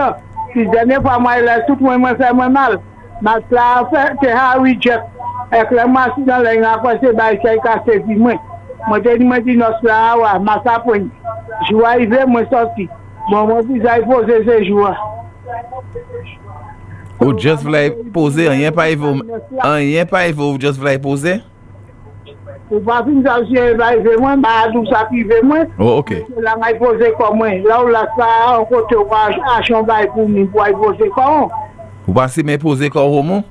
Puis, dernière fois, moi, il a tout, moi, fait moi mal. Ma classe, c'est Harry Jack. Avec la masse dans les après, c'est baïki, il a cassé, puis moi. Moi, je dis, non, c'est là, ma sapone. Je vais arriver, moi, sorti. Bon, moi, vous avez posé ces jours. Ou just voulait poser, rien pas il faut just voulait poser? Ou pas une station, moi, bah, tout ça, puis moi. Oh, ok. Là, il poser comme moi. Là, où là, ça, on côté, à Chambaille pour nous, pour poser comme. Vous passez, mais poser comme Roman?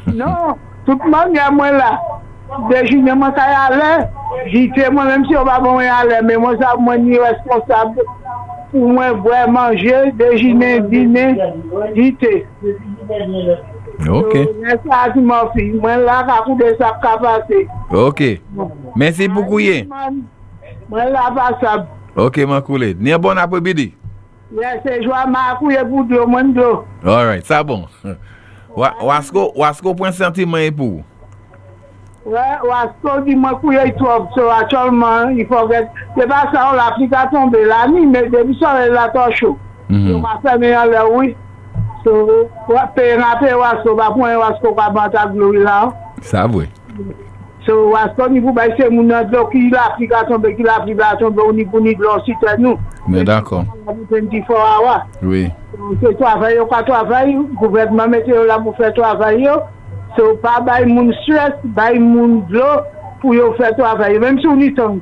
Non, tout le monde, il y a moi là. Déjeuner, moi, ça y allait. J'étais, moi, même si on va bon y aller, mais moi, ça, moi, ni responsable. Pour moi, boire, manger, déjeuner, dîner, j'étais. Ok. Ok. Merci beaucoup. Ok, ma coulée. Ni bon après-midi. All right, ça bon. Wasko point sentiment pour. Ouais, Wasko dit moi couille trop, so actuellement il faut que c'est pas ça l'application de la nuit, mais depuis ça la torche. On va faire là oui. So, Wasko va point Wasko va battre gloire là. Ça oui. So Wasko ni vous c'est mon donc qui l'application au niveau de leur site nous. Mais d'accord. 24 hours. Oui. C'est travail, gouvernement mettre là pour faire travail. So, pas by mon stress, by mon blow pour yo faire travail. Même si on y tombe.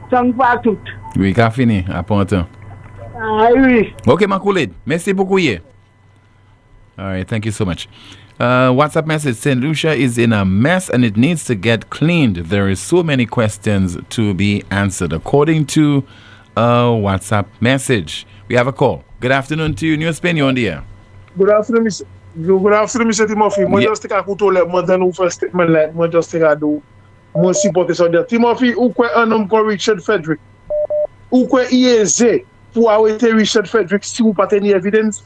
Tombe pas tout. Oui, qu'a fini, à temps. Ah oui. Ok, ma collègue. Merci beaucoup, yeah. All right, thank you so much. WhatsApp message, St. Lucia is in a mess and it needs to get cleaned. There is so many questions to be answered. According to a WhatsApp message. We have a call. Good afternoon to you. NewsSpin, you're on the air. Good afternoon, Mr. Good afternoon, Mr. Timothy. Moi, just take a couple of more than first statement. Like, moi, just take a do. Moi, supporter ça. Timothy, ou quoi un homme comme Richard Frederick, ou quoi IEZ pour arrêter Richard Frederick si vous pas tenir évidence.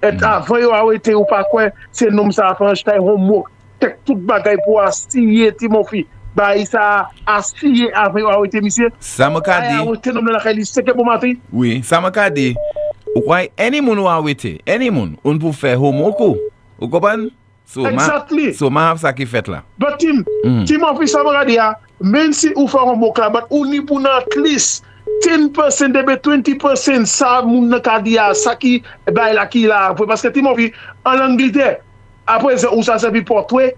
Et avant vous arrêter ou pas quoi, c'est nom ça Franchstein homo. Tek tout bagay pour astiller Timothy. Bah, il ça astiller avant vous arrêter monsieur. Ça m'a dit. Oui, ça m'a dit. Why any moun wa wete, any moun, on pou fè homework ou kopan? Exactly. So ma have sa ki fet la. But Tim of sa mga diya, men si ou fè homework la, but ou ni pou nan at least 10% debe 20% sa moun nan ka diya, sa ki bay la ki la. Parce que Tim of en Angleterre, après ou sa se pi portwe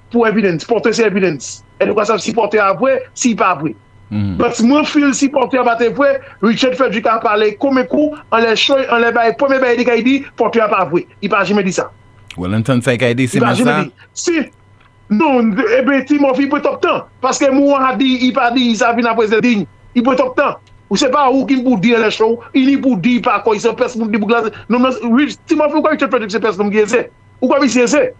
pour evidence, portwe se evidence. Et nou ka sa si portwe apre, si pa apre. But moi feel si portwe apate apre, Richard Frederick a parlé comme coup, en les choy, en les bay, premier bay di ka di, portwe apate apre. Il pa jamais dit ça. Well, entend sa ka di si men sa? Si, non, Timothy peut top temps. Parce que moi a dit, il pas dit, ça vient après le digne. Il peut top temps. Ou c'est pas où qui pour dire les choses, il n'y pour dire pas quoi, il se passe pour dire glace. Non, Timothy, pourquoi tu peux dire que c'est personne qui est? Ou quoi, il c'est?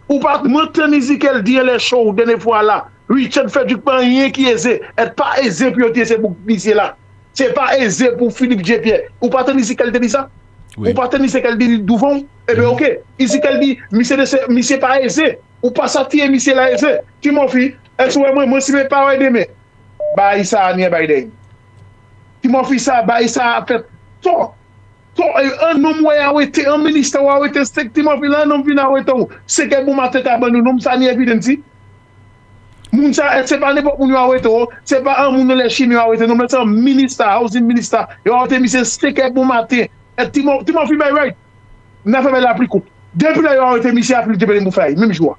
Ou pas, maintenant, il qu'elle dit les choses, dernière fois là. Richard fait du pain, rien qui est aisé. Et pas aisé pour c'est pour ici là. C'est pas aisé pour Philippe J. Pierre. Ou pas, ici qu'elle dit ça? Ou pas, ici qu'elle dit Douvon? Eh bien, ok. Ici qu'elle dit, monsieur pas aisé. Ou pas sortir, monsieur là aisé. Timothy, est-ce que moi, si mes parents demain, bah, il ça, n'y a pas d'idée. Timothy, ça, bah, il ça a fait tout. Un homme a arrêté, un ministre a arrêté, Timothy, là, un homme vient arrêter. C'est que vous m'avez abandonné, nous, ça n'y a évidence. Moun sa, c'est pas n'importe où nous arrêté, c'est pas un moun les Chinois arrêté, nous, c'est un ministre, housing minister, il a arrêté, monsieur, c'est que vous m'avez Timothy, by right. N'a fait la plus coupe. Depuis là, il a arrêté monsieur a plus de faire, même jour.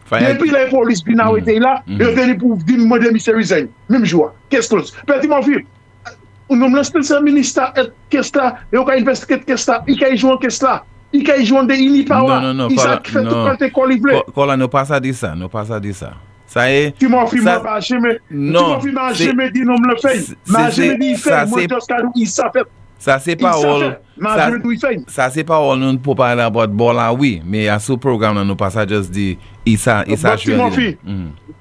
Depuis la police bien arrêté là, il a dit pour dire moi de monsieur resign, même jour. Qu'est-ce que c'est? Petit mon fils, on me laisse le ministre qu'est-ce là, il a investigué qu'est-ce là, il a joué qu'est-ce là. Il a joué des inipawa. Non, il a fait tout quand école livré. Kola, ne pas ça dire ça, ne pas ça dire ça. Ça est. Tu m'as fait pas jamais. Non. Tu m'as jamais dit non me le fait. M'a jamais dit fait moi jusqu'à il ça fait. Ça c'est pas all. Ça c'est pas all nous pour parler about bola oui, mais à ce programme nous pas ça juste dit Issa tu m'as fait.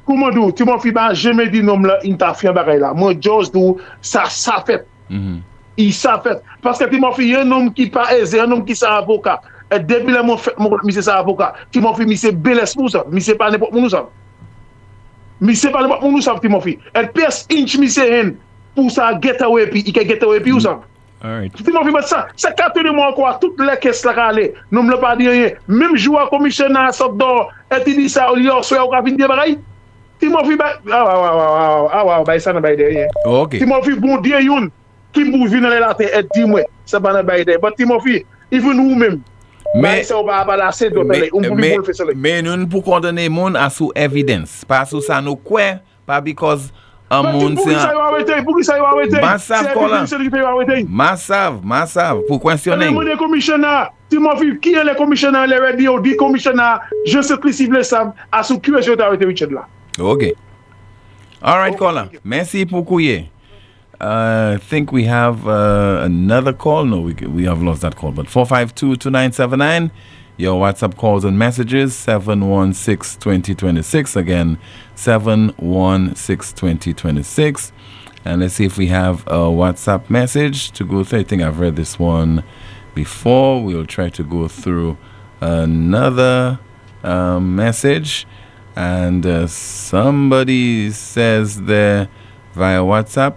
Comment dire, tu m'as fait pas jamais dit non me interfère bagaille là. Moi juste do ça fait. Il ça fait parce que tu m'as fait un homme qui pas aisé, un homme qui ça avocat. Et depuis là mon monsieur ça avocat. Tu m'as fait monsieur Beles pour ça, monsieur pas n'importe nous ça. Mais c'est pas n'importe nous ça Timothy. Et PS inch monsieur hen pour ça get away puis il get away puis ou ça. Alright. Timothy mais ça 4 mois encore toutes les caisses là aller. Non me pas dire rien. Même joueur commissionnaire sort d'or et il dit ça au lieu soit au venir bagaille. Timothy bah ça n'a pas idée. OK. Timothy bon Dieu yon qui pour venir là tête et dis-moi ça pas n'a pas idée. Mais Timothy even nous même mais nous ne pouvons condamner moun à sous évidence pas sous ça nous quoi pas because un moun c'est massive pour questionner les commissionnaires Timothy qui est le commissionnaire les radio dit commissionnaire je sais que cible ça à sous QS autorité Richard là. OK. All right caller. Merci pour couiller. I think we have another call. No, we have lost that call. But 452-2979. Your WhatsApp calls and messages 716-2026. Again, 716-2026. And let's see if we have a WhatsApp message to go through. I think I've read this one before. We'll try to go through another message. And somebody says there via WhatsApp,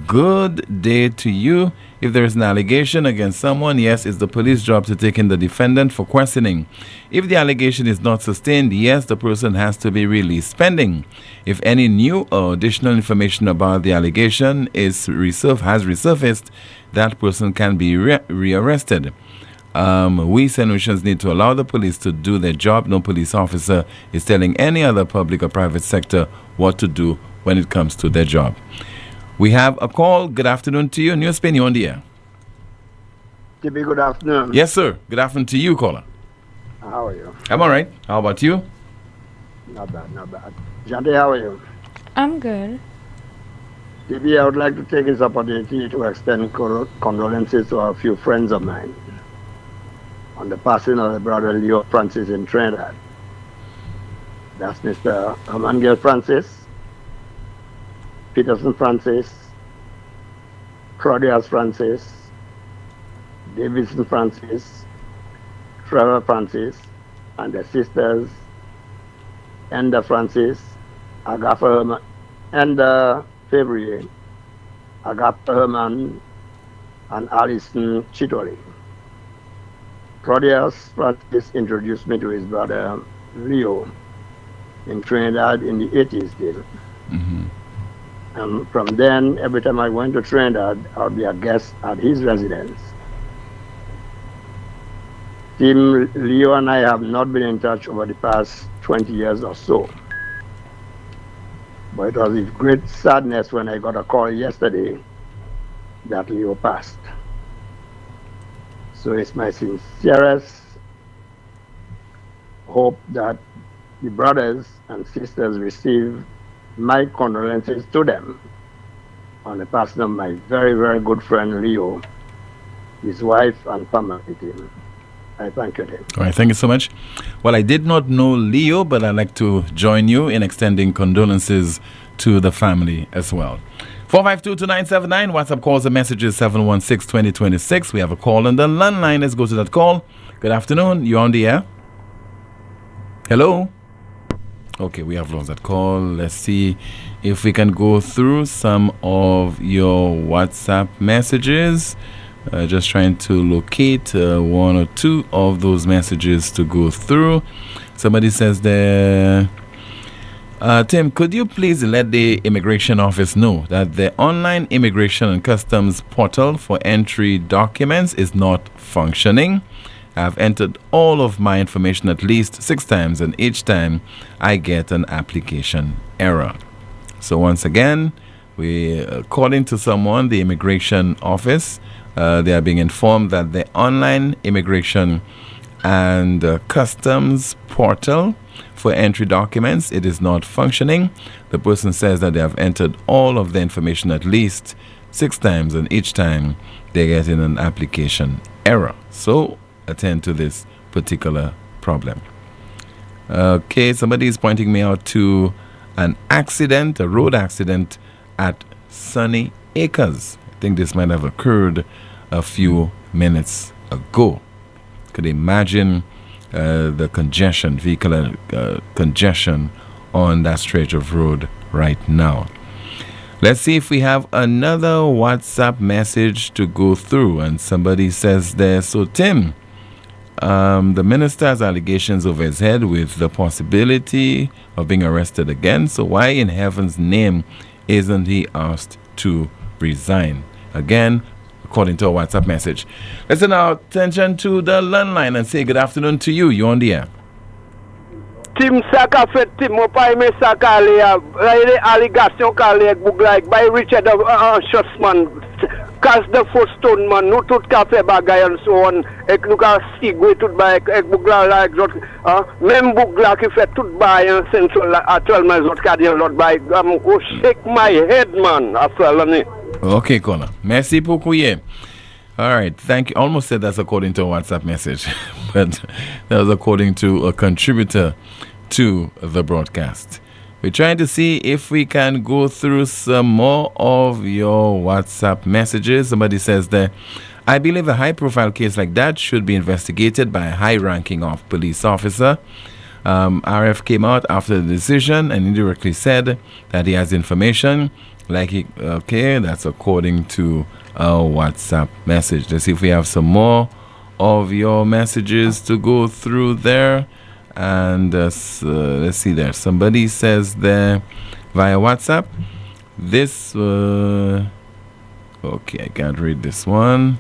good day to you. If there is an allegation against someone, yes, it's the police job to take in the defendant for questioning. If the allegation is not sustained, yes, the person has to be released pending. If any new or additional information about the allegation has resurfaced, that person can be rearrested. We St. Lucians need to allow the police to do their job. No police officer is telling any other public or private sector what to do when it comes to their job. We have a call. Good afternoon to you. NewsSpin, you're on the air. Jimmy, good afternoon. Yes, sir. Good afternoon to you, caller. How are you? I'm all right. How about you? Not bad. Jandy, how are you? I'm good. Jimmy, I would like to take this opportunity to extend condolences to a few friends of mine on the passing of the brother Leo Francis in Trinidad. That's Mr. Amangel Francis, Peterson Francis, Claudius Francis, Davidson Francis, Trevor Francis, and the sisters Enda Francis, Agatha Herman, Enda February, Agatha Herman, and Alison Chitoli. Claudius Francis introduced me to his brother Leo in Trinidad in the 80s still. And from then, every time I went to Trinidad, I would be a guest at his residence. Tim Leo and I have not been in touch over the past 20 years or so. But it was with great sadness when I got a call yesterday that Leo passed. So it's my sincerest hope that the brothers and sisters receive my condolences to them on the passing of my very, very good friend Leo, his wife and family team. I thank you, Tim. All right, thank you so much. Well, I did not know Leo, but I'd like to join you in extending condolences to the family as well. 452-2979, WhatsApp calls and messages 716-2026. We have a call on the landline. Let's go to that call. Good afternoon. You're on the air. Hello? Okay, we have lost that call. Let's see if we can go through some of your WhatsApp messages. Just trying to locate one or two of those messages to go through. Somebody says there, Tim, could you please let the immigration office know that the online immigration and customs portal for entry documents is not functioning? I've entered all of my information at least 6 times, and each time I get an application error. So once again, according to someone, the immigration office, they are being informed that the online immigration and customs portal for entry documents, it is not functioning. The person says that they have entered all of the information at least 6 times, and each time they get in an application error. So attend to this particular problem. Okay, somebody is pointing me out to an accident, a road accident at Sunny Acres. I think this might have occurred a few minutes ago. Could imagine the congestion, vehicular congestion on that stretch of road right now. Let's see if we have another WhatsApp message to go through. And somebody says there, so Tim, the minister has allegations over his head with the possibility of being arrested again. So why in heaven's name isn't he asked to resign? Again, according to a WhatsApp message. Let's turn our attention to the landline and say good afternoon to you. You're on the air. Tim Saka fait Tim Mopai me Saka le allegation kale like by Richard Schutzman cast the first stone man no tout ka fait bagay and so on ek nou ka sigwe tout ba ek bugla like zot même bugla ki fait tout ba central actuellement zot ka di lot ba am go shake my head man after l'année. Okay, Connor. Merci beaucoup. All right. Thank you. Almost said that's according to a WhatsApp message, but that was according to a contributor to the broadcast. We're trying to see if we can go through some more of your WhatsApp messages. Somebody says that I believe a high-profile case like that should be investigated by a high-ranking of police officer. RF came out after the decision and indirectly said that he has information. Okay, that's according to a WhatsApp message. Let's see if we have some more of your messages to go through there. And let's see there. Somebody says there via WhatsApp. This, okay, I can't read this one.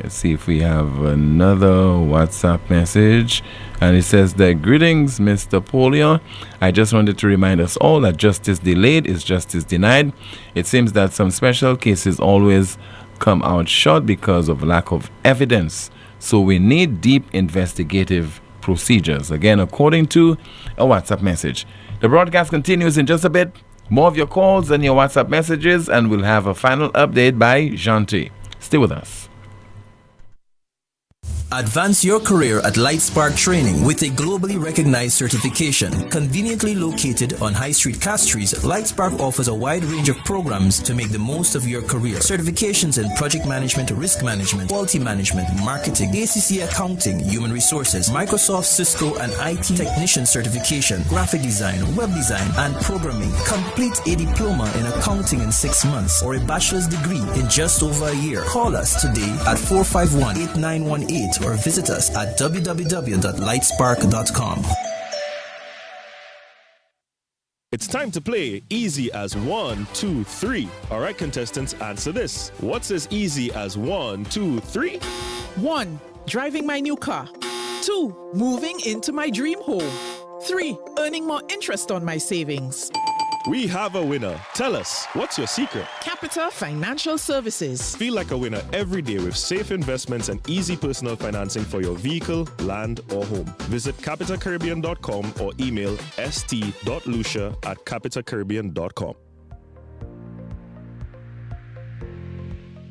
Let's see if we have another WhatsApp message. And it says there, greetings, Mr. Poleon. I just wanted to remind us all that justice delayed is justice denied. It seems that some special cases always come out short because of lack of evidence. So we need deep investigative procedures. Again, according to a WhatsApp message. The broadcast continues in just a bit. More of your calls and your WhatsApp messages, and we'll have a final update by Janti. Stay with us. Advance your career at Lightspark Training with a globally recognized certification. Conveniently located on High Street, Castries, Lightspark offers a wide range of programs to make the most of your career. Certifications in project management, risk management, quality management, marketing, ACC accounting, human resources, Microsoft, Cisco, and IT technician certification, graphic design, web design, and programming. Complete a diploma in accounting in 6 months or a bachelor's degree in just over a year. Call us today at 451-8918 or visit us at www.lightspark.com. It's time to play easy as 1, 2, 3. All right, contestants, answer this. What's as easy as 1, 2, 3? 1. Driving my new car. 2. Moving into my dream home. 3. Earning more interest on my savings. We have a winner. Tell us, what's your secret? Capita Financial Services. Feel like a winner every day with safe investments and easy personal financing for your vehicle, land, or home. Visit capitacaribbean.com or email st.lucia@capitacaribbean.com.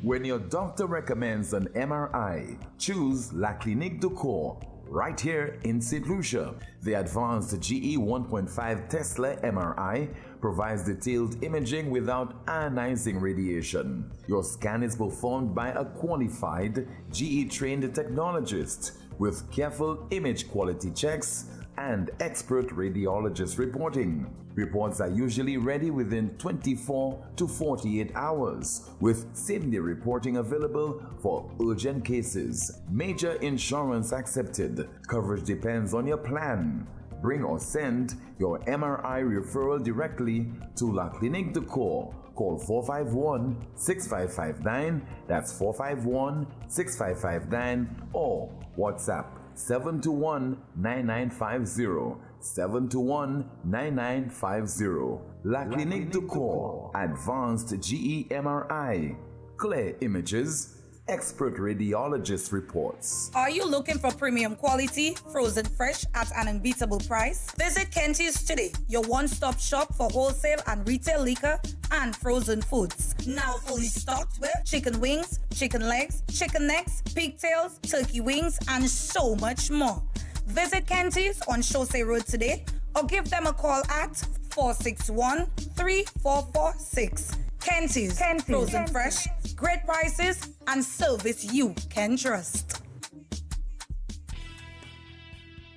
When your doctor recommends an MRI, choose La Clinique du Corps. Right here in St. Lucia, the advanced GE 1.5 Tesla MRI provides detailed imaging without ionizing radiation. Your scan is performed by a qualified GE-trained technologist with careful image quality checks and expert radiologist reporting. Reports are usually ready within 24 to 48 hours, with same-day reporting available for urgent cases. Major insurance accepted. Coverage depends on your plan. Bring or send your MRI referral directly to La Clinique du Corps. Call 451-6559, that's 451-6559, or WhatsApp 721-9950, 721-9950. La Clinique du Corps, advanced GE MRI, clear images, expert radiologist reports. Are you looking for premium quality, frozen fresh at an unbeatable price? Visit Kenty's today, your one-stop shop for wholesale and retail liquor and frozen foods. Now fully stocked with chicken wings, chicken legs, chicken necks, pigtails, turkey wings, and so much more. Visit Kenty's on Chaussee Road today or give them a call at 461-3446. Kenty's, frozen fresh, great prices, and service you can trust.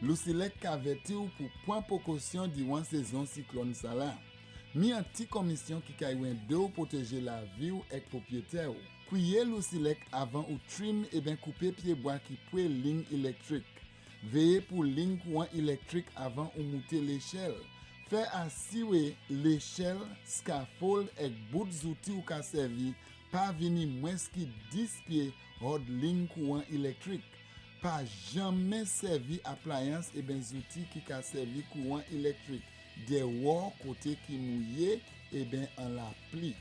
Lucilec averti ou pour point précaution durant saison cyclone ça là. Mi an ti commission qui kaywen de ou protéger la vie ou ek propriétaire ou. Kouye Lucilec avant ou trim et ben couper pied bois qui poué ligne électrique. Veillez pour ligne courant électrique avant ou monter l'échelle. Fait assurer l'échelle, scaffold et bout d'outils ou ka servi pas vini moins qui 10 pieds hors ligne courant électrique. Pas jamais servi appliance et ben outils qui ka servi courant électrique. Des wall côté qui mouillé et ben en la pli.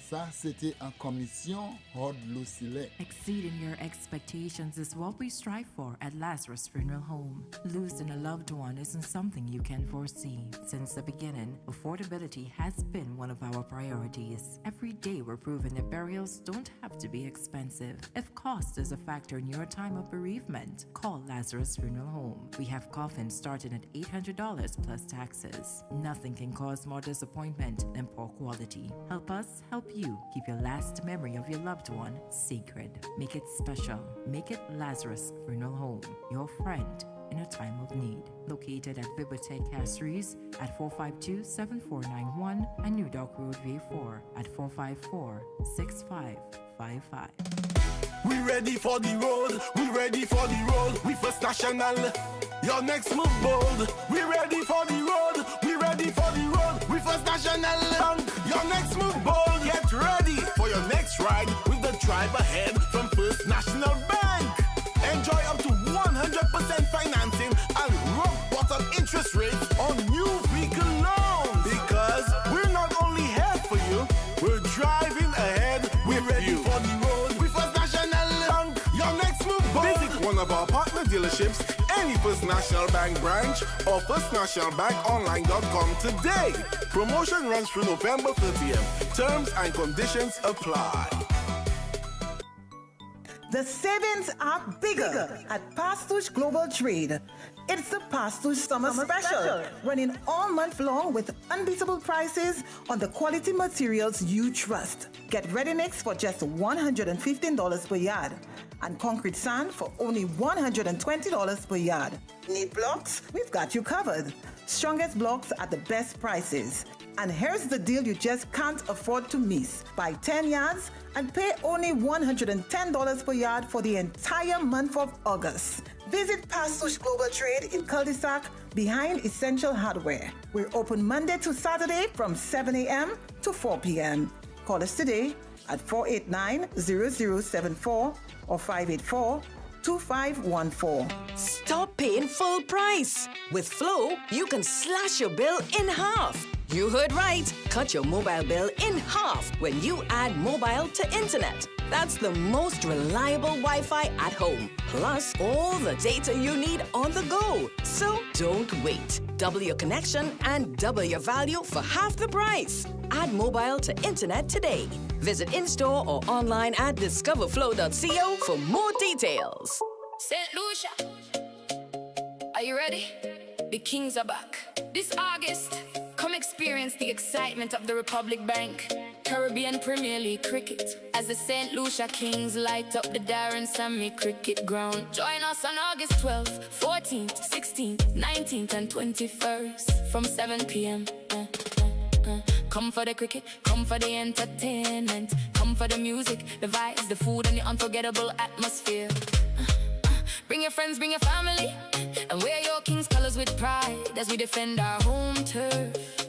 Ça, c'était en commission hors Lucilec. Exceeding your expectations is what we strive for at Lazarus Funeral Home. Losing a loved one isn't something you can foresee. Since the beginning, affordability has been one of our priorities. Every day we're proving that burials don't have to be expensive. If cost is a factor in your time of bereavement, call Lazarus Funeral Home. We have coffins starting at $800 plus taxes. Nothing can cause more disappointment than poor quality. Help us help you keep your last memory of your loved one sacred. Make it special. Make it Lazarus Funeral Home, your friend in a time of need. Located at Bibliothèque Castries at 452-7491 and New Dock Road V4 at 454-6555. We ready for the road, we ready for the road. We First National, your next move bold. We ready for the road, we ready for the road. We First National Bank, your next move bold. Get ready for your next ride with the drive ahead from First National Bank. Enjoy up to 100% financing and rock bottom interest rates on new vehicle loans. Because we're not only here for you, we're driving ahead with you. For the road, we First National Bank, your next move bold. Visit one of our partner dealerships, any First National Bank branch or firstnationalbankonline.com today. Promotion runs through November 30th. Terms and conditions apply. The savings are bigger at Pastush Global Trade. It's the Pastush Summer Special, running all month long with unbeatable prices on the quality materials you trust. Get ready mix for just $115 per yard and concrete sand for only $120 per yard. Need blocks? We've got you covered. Strongest blocks at the best prices. And here's the deal you just can't afford to miss. Buy 10 yards and pay only $110 per yard for the entire month of August. Visit Pastush Global Trade in Cul-de-sac behind Essential Hardware. We're open Monday to Saturday from 7 a.m. to 4 p.m. Call us today at 489-0074 or 584-2514. Stop paying full price. With Flow, you can slash your bill in half. You heard right. Cut your mobile bill in half when you add mobile to internet. That's the most reliable Wi-Fi at home. Plus, all the data you need on the go. So don't wait. Double your connection and double your value for half the price. Add mobile to internet today. Visit in-store or online at discoverflow.co for more details. St. Lucia, are you ready? The Kings are back. This August, come experience the excitement of the Republic Bank Caribbean Premier League cricket as the St. Lucia Kings light up the Darren Sammy Cricket Ground. Join us on August 12th, 14th, 16th, 19th and 21st from 7 p.m. Come for the cricket, come for the entertainment, come for the music, the vibes, the food and the unforgettable atmosphere. Bring your friends, bring your family, and wear your King's colors with pride as we defend our home turf.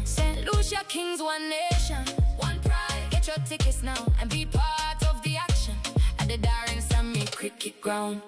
St. Lucia Kings, one nation, one pride. Get your tickets now and be part of the action at the Darren Sammy Cricket Ground.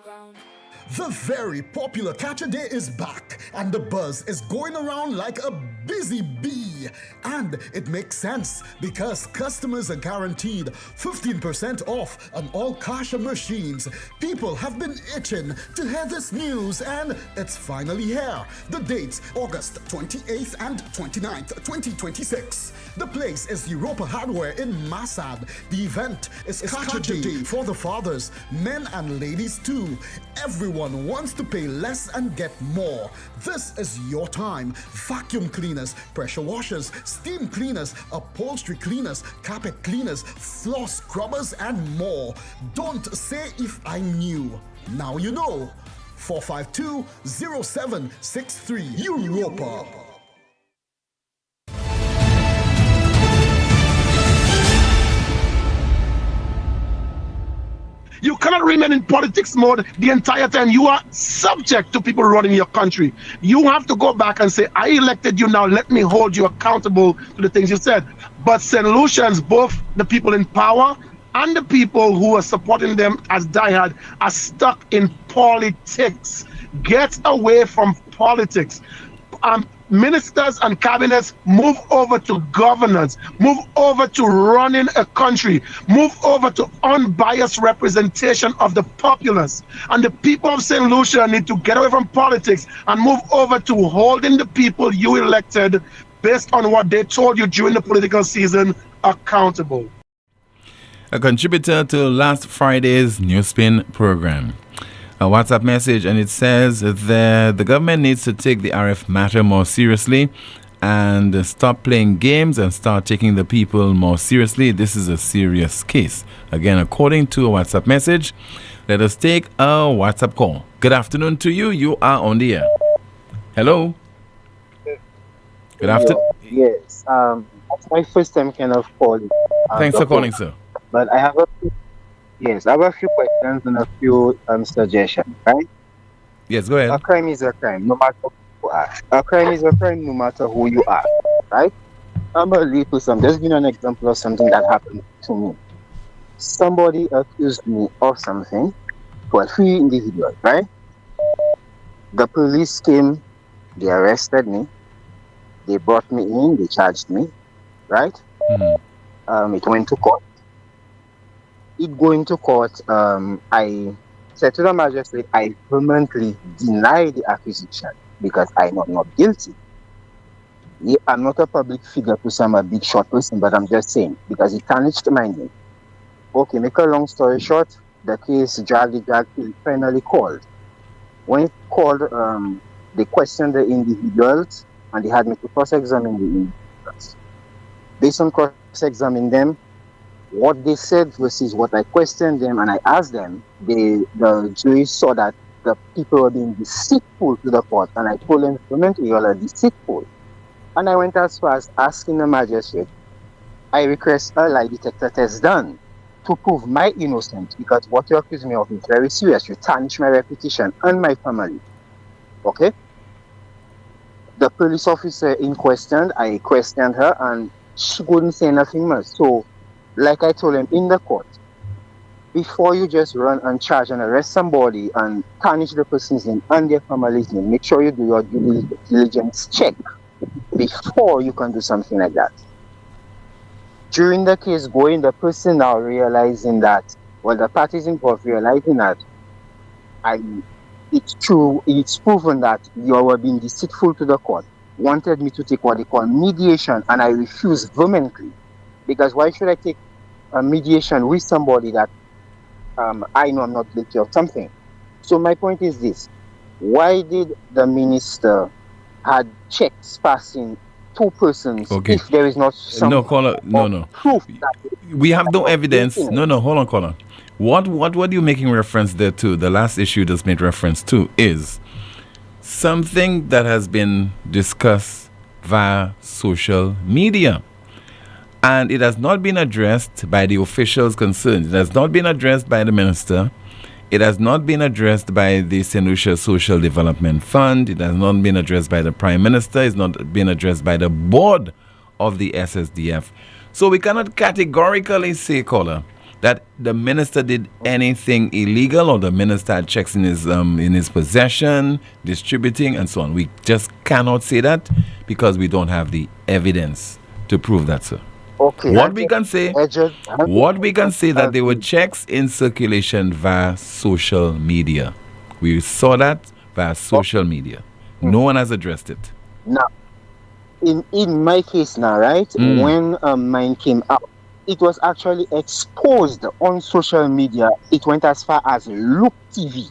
The very popular Catch a Day is back, and the buzz is going around like a busy bee. And it makes sense because customers are guaranteed 15% off on all cash machines. People have been itching to hear this news, and it's finally here. The dates, August 28th and 29th, 2026. The place is Europa Hardware in Massad. The event is Catch a Day for the fathers, men and ladies too. Everyone wants to pay less and get more. This is your time. Vacuum cleaners, pressure washers, steam cleaners, upholstery cleaners, carpet cleaners, floor scrubbers, and more. Don't say if I knew. Now you know. 452-0763 Europa. You cannot remain in politics mode the entire time. You are subject to people running your country. You have to go back and say, I elected you, now let me hold you accountable to the things you said. But St. Lucians, both the people in power and the people who are supporting them as diehard, are stuck in politics. Get away from politics. Ministers and cabinets, move over to governance, move over to running a country, move over to unbiased representation of the populace. And the people of St. Lucia need to get away from politics and move over to holding the people you elected based on what they told you during the political season accountable. A contributor to last Friday's NewsSpin program. A WhatsApp message, and it says that the government needs to take the RF matter more seriously and stop playing games and start taking the people more seriously. This is a serious case. Again, according to a WhatsApp message, let us take a WhatsApp call. Good afternoon to you. You are on the air. Hello. Good afternoon. Yes. That's my first time kind of calling. Thanks for calling, sir. But I have a few questions and a few suggestions, right? Yes, go ahead. A crime is a crime, no matter who you are. A crime is a crime, no matter who you are, right? I'm going to lead to some. Just give you an example of something that happened to me. Somebody accused me of something. Well, 3 individuals, right? The police came, they arrested me, they brought me in, they charged me, right? Mm-hmm. It went to court. Going to court, I said to the magistrate, I permanently deny the accusation because I'm not guilty. Yeah, I'm not a public figure to some a big short person, but I'm just saying because it tarnished my name. Okay, make a long story short, The case dragged till it finally called. When it called, they questioned the individuals and they had me to cross-examine the individuals. Based on cross-examining them, what they said versus what I questioned them and I asked them, the jury saw that the people were being deceitful to the court, and I told them, you all are deceitful. And I went as far as asking the magistrate, I request a lie detector test done to prove my innocence, because what you accuse me of is very serious. You tarnish my reputation and my family. Okay? The police officer in question, I questioned her and she couldn't say nothing much. So, like I told him in the court, before you just run and charge and arrest somebody and tarnish the person's name and their family's name, make sure you do your due diligence check before you can do something like that. During the case going, the person now realizing that, well, the parties involved realizing that it's true, it's proven that you were being deceitful to the court, wanted me to take what they call mediation, and I refused vehemently. Because why should I take a mediation with somebody that I know I'm not guilty of something? So my point is this: why did the minister had checks passing two persons if there is not some proof that we have no evidence? Hold on, caller. What are you making reference there to? The last issue that's made reference to is something that has been discussed via social media. And it has not been addressed by the officials concerned. It has not been addressed by the minister. It has not been addressed by the St. Lucia Social Development Fund. It has not been addressed by the Prime Minister. It's not been addressed by the board of the SSDF. So we cannot categorically say, caller, that the minister did anything illegal or the minister had checks in his possession, distributing, and so on. We just cannot say that because we don't have the evidence to prove that, sir. Okay. What we can say that there were checks in circulation via social media. We saw that via social media. No one has addressed it. Now, in my case now, right, when mine came out, it was actually exposed on social media. It went as far as Look TV.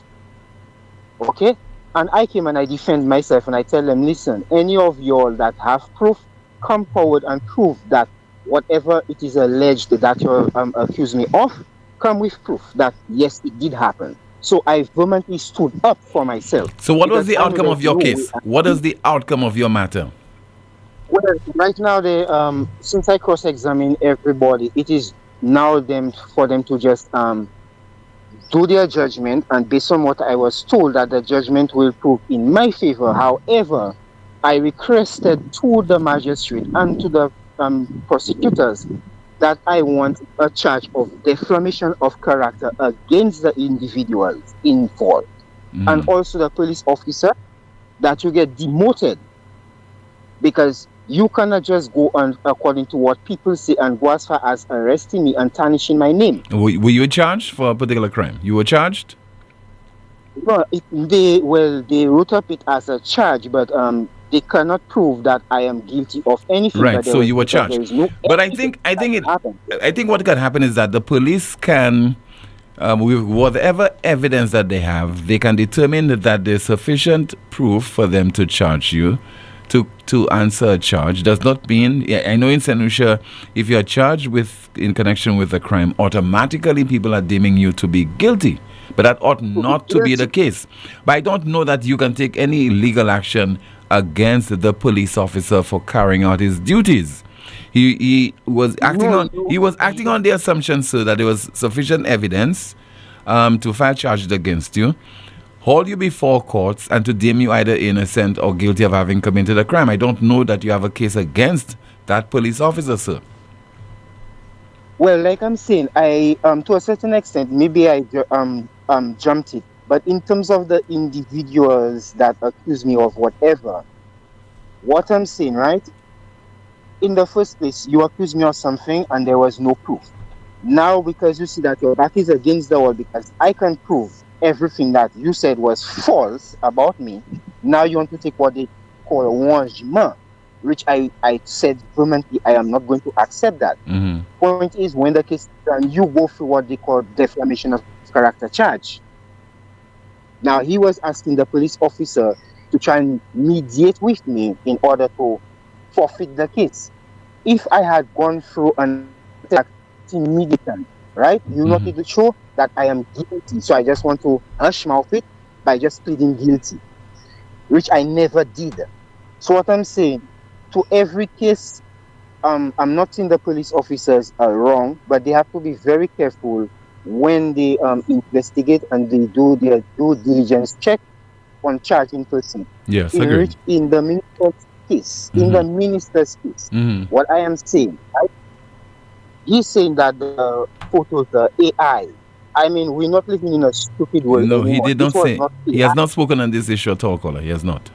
Okay? And I came and I defend myself and I tell them, listen, any of y'all that have proof, come forward and prove that whatever it is alleged that you accuse me of, come with proof that yes, it did happen. So I vehemently stood up for myself. So what was the outcome of your case? What is the outcome of your matter? Well, right now, they since I cross-examine everybody, it is now for them to just do their judgment, and based on what I was told, that the judgment will prove in my favor. However, I requested to the magistrate and to the prosecutors that I want a charge of defamation of character against the individuals involved, and also the police officer, that you get demoted, because you cannot just go on according to what people say and go as far as arresting me and tarnishing my name. Were you charged for a particular crime? You were charged? No, they wrote up it as a charge, but they cannot prove that I am guilty of anything. Right, so you were charged. But I think what can happen is that the police can, with whatever evidence that they have, they can determine that there's sufficient proof for them to charge you. To answer a charge does not mean, I know in St. Lucia, if you are charged in connection with a crime, automatically people are deeming you to be guilty. But that ought not to be the case. But I don't know that you can take any legal action against the police officer for carrying out his duties. He was acting on the assumption, sir, that there was sufficient evidence to file charges against you, hold you before courts, and to deem you either innocent or guilty of having committed a crime. I don't know that you have a case against that police officer, sir. Well, like I'm saying, I to a certain extent, maybe I jumped it. But in terms of the individuals that accuse me of whatever, what I'm saying, right? In the first place, you accused me of something and there was no proof. Now, because you see that your back is against the wall, because I can prove everything that you said was false about me, now you want to take what they call a wangement, which I said vehemently I am not going to accept that. Point is, when the case is done, you go through what they call defamation of character charge. Now, he was asking the police officer to try and mediate with me in order to forfeit the case. If I had gone through an attack immediately, right, you wanted to show that I am guilty. So I just want to hush mouth it by just pleading guilty, which I never did. So what I'm saying, to every case, I'm not saying the police officers are wrong, but they have to be very careful when they investigate and they do their due diligence check on charging person. Yes, agreed. In the minister's case, what I am saying, right? He's saying that the photos are AI. I mean, we're not living in a stupid world No, anymore. he did not say. He AI. has not spoken on this issue at all, caller. He has not.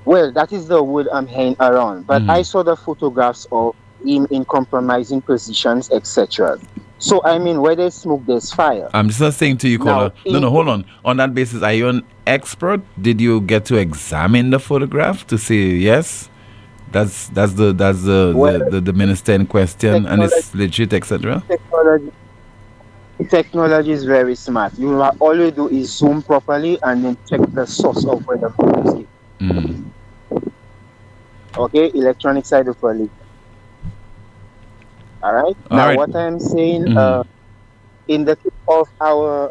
Well, that is the word I'm hearing around. But I saw the photographs of him in compromising positions, etc. So, I mean, where there's smoke, there's fire. I'm just saying to you, caller. No, hold on. On that basis, are you an expert? Did you get to examine the photograph to say yes? That's the minister in question, and it's legit, etc. Technology is very smart. All you do is zoom properly and then check the source of where the photo is. Okay, electronic side of it. All right. What I'm saying, in the case of our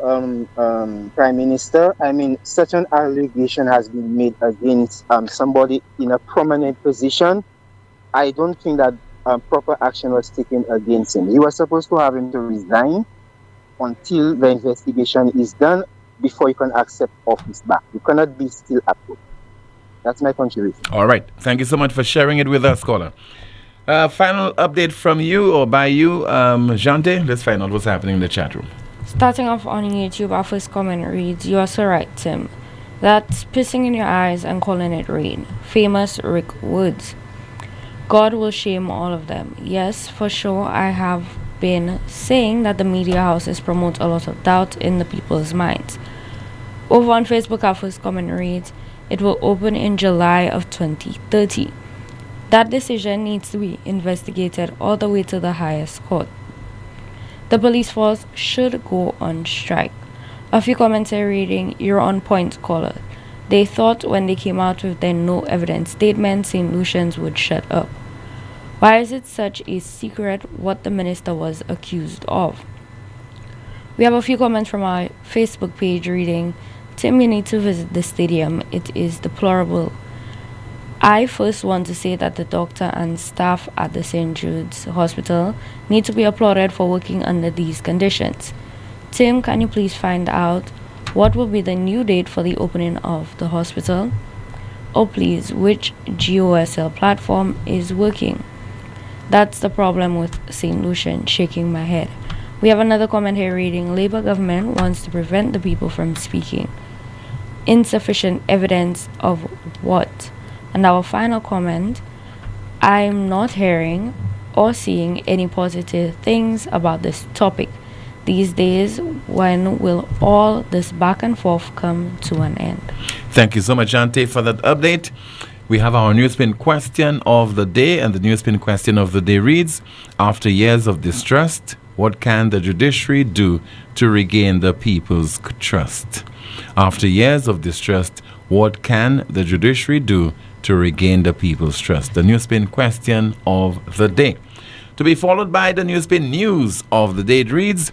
prime minister, I mean, such an allegation has been made against somebody in a prominent position. I don't think that proper action was taken against him. He was supposed to have him to resign until the investigation is done before you can accept office back. You cannot be still active. That's my contribution. All right. Thank you so much for sharing it with us, caller. Final update from you or by you, Jante. Let's find out what's happening in the chat room. Starting off on YouTube, our first comment reads, "You are so right, Tim. That's pissing in your eyes and calling it rain." Famous Rick Woods. "God will shame all of them." Yes, for sure. I have been saying that the media houses promote a lot of doubt in the people's minds. Over on Facebook, our first comment reads, "It will open in July of 2030. That decision needs to be investigated all the way to the highest court. The police force should go on strike." A few comments are reading, "You're on point, caller. They thought when they came out with their no evidence statement, St. Lucians would shut up. Why is it such a secret what the minister was accused of?" We have a few comments from our Facebook page reading, "Tim, you need to visit the stadium. It is deplorable. I first want to say that the doctor and staff at the St. Jude's Hospital need to be applauded for working under these conditions. Tim, can you please find out what will be the new date for the opening of the hospital? Oh please, which GOSL platform is working? That's the problem with St. Lucian." Shaking my head. We have another comment here reading, "Labour government wants to prevent the people from speaking. Insufficient evidence of what?" And our final comment, "I'm not hearing or seeing any positive things about this topic. These days, when will all this back and forth come to an end?" Thank you so much, Jante, for that update. We have our NewsSpin question of the day, and the NewsSpin question of the day reads, "After years of distrust, what can the judiciary do to regain the people's trust?" After years of distrust, what can the judiciary do to regain the people's trust? The NewsSpin question of the day. To be followed by the NewsSpin news of the day, it reads,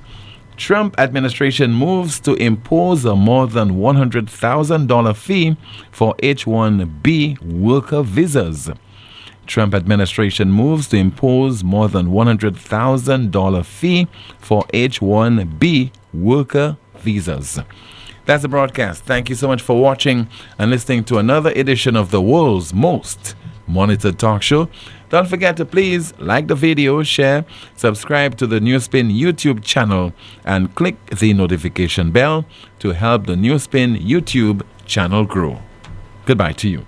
"Trump administration moves to impose a more than $100,000 fee for H-1B worker visas." Trump administration moves to impose more than $100,000 fee for H-1B worker visas. That's the broadcast. Thank you so much for watching and listening to another edition of the world's most monitored talk show. Don't forget to please like the video, share, subscribe to the NewsSpin YouTube channel, and click the notification bell to help the NewsSpin YouTube channel grow. Goodbye to you.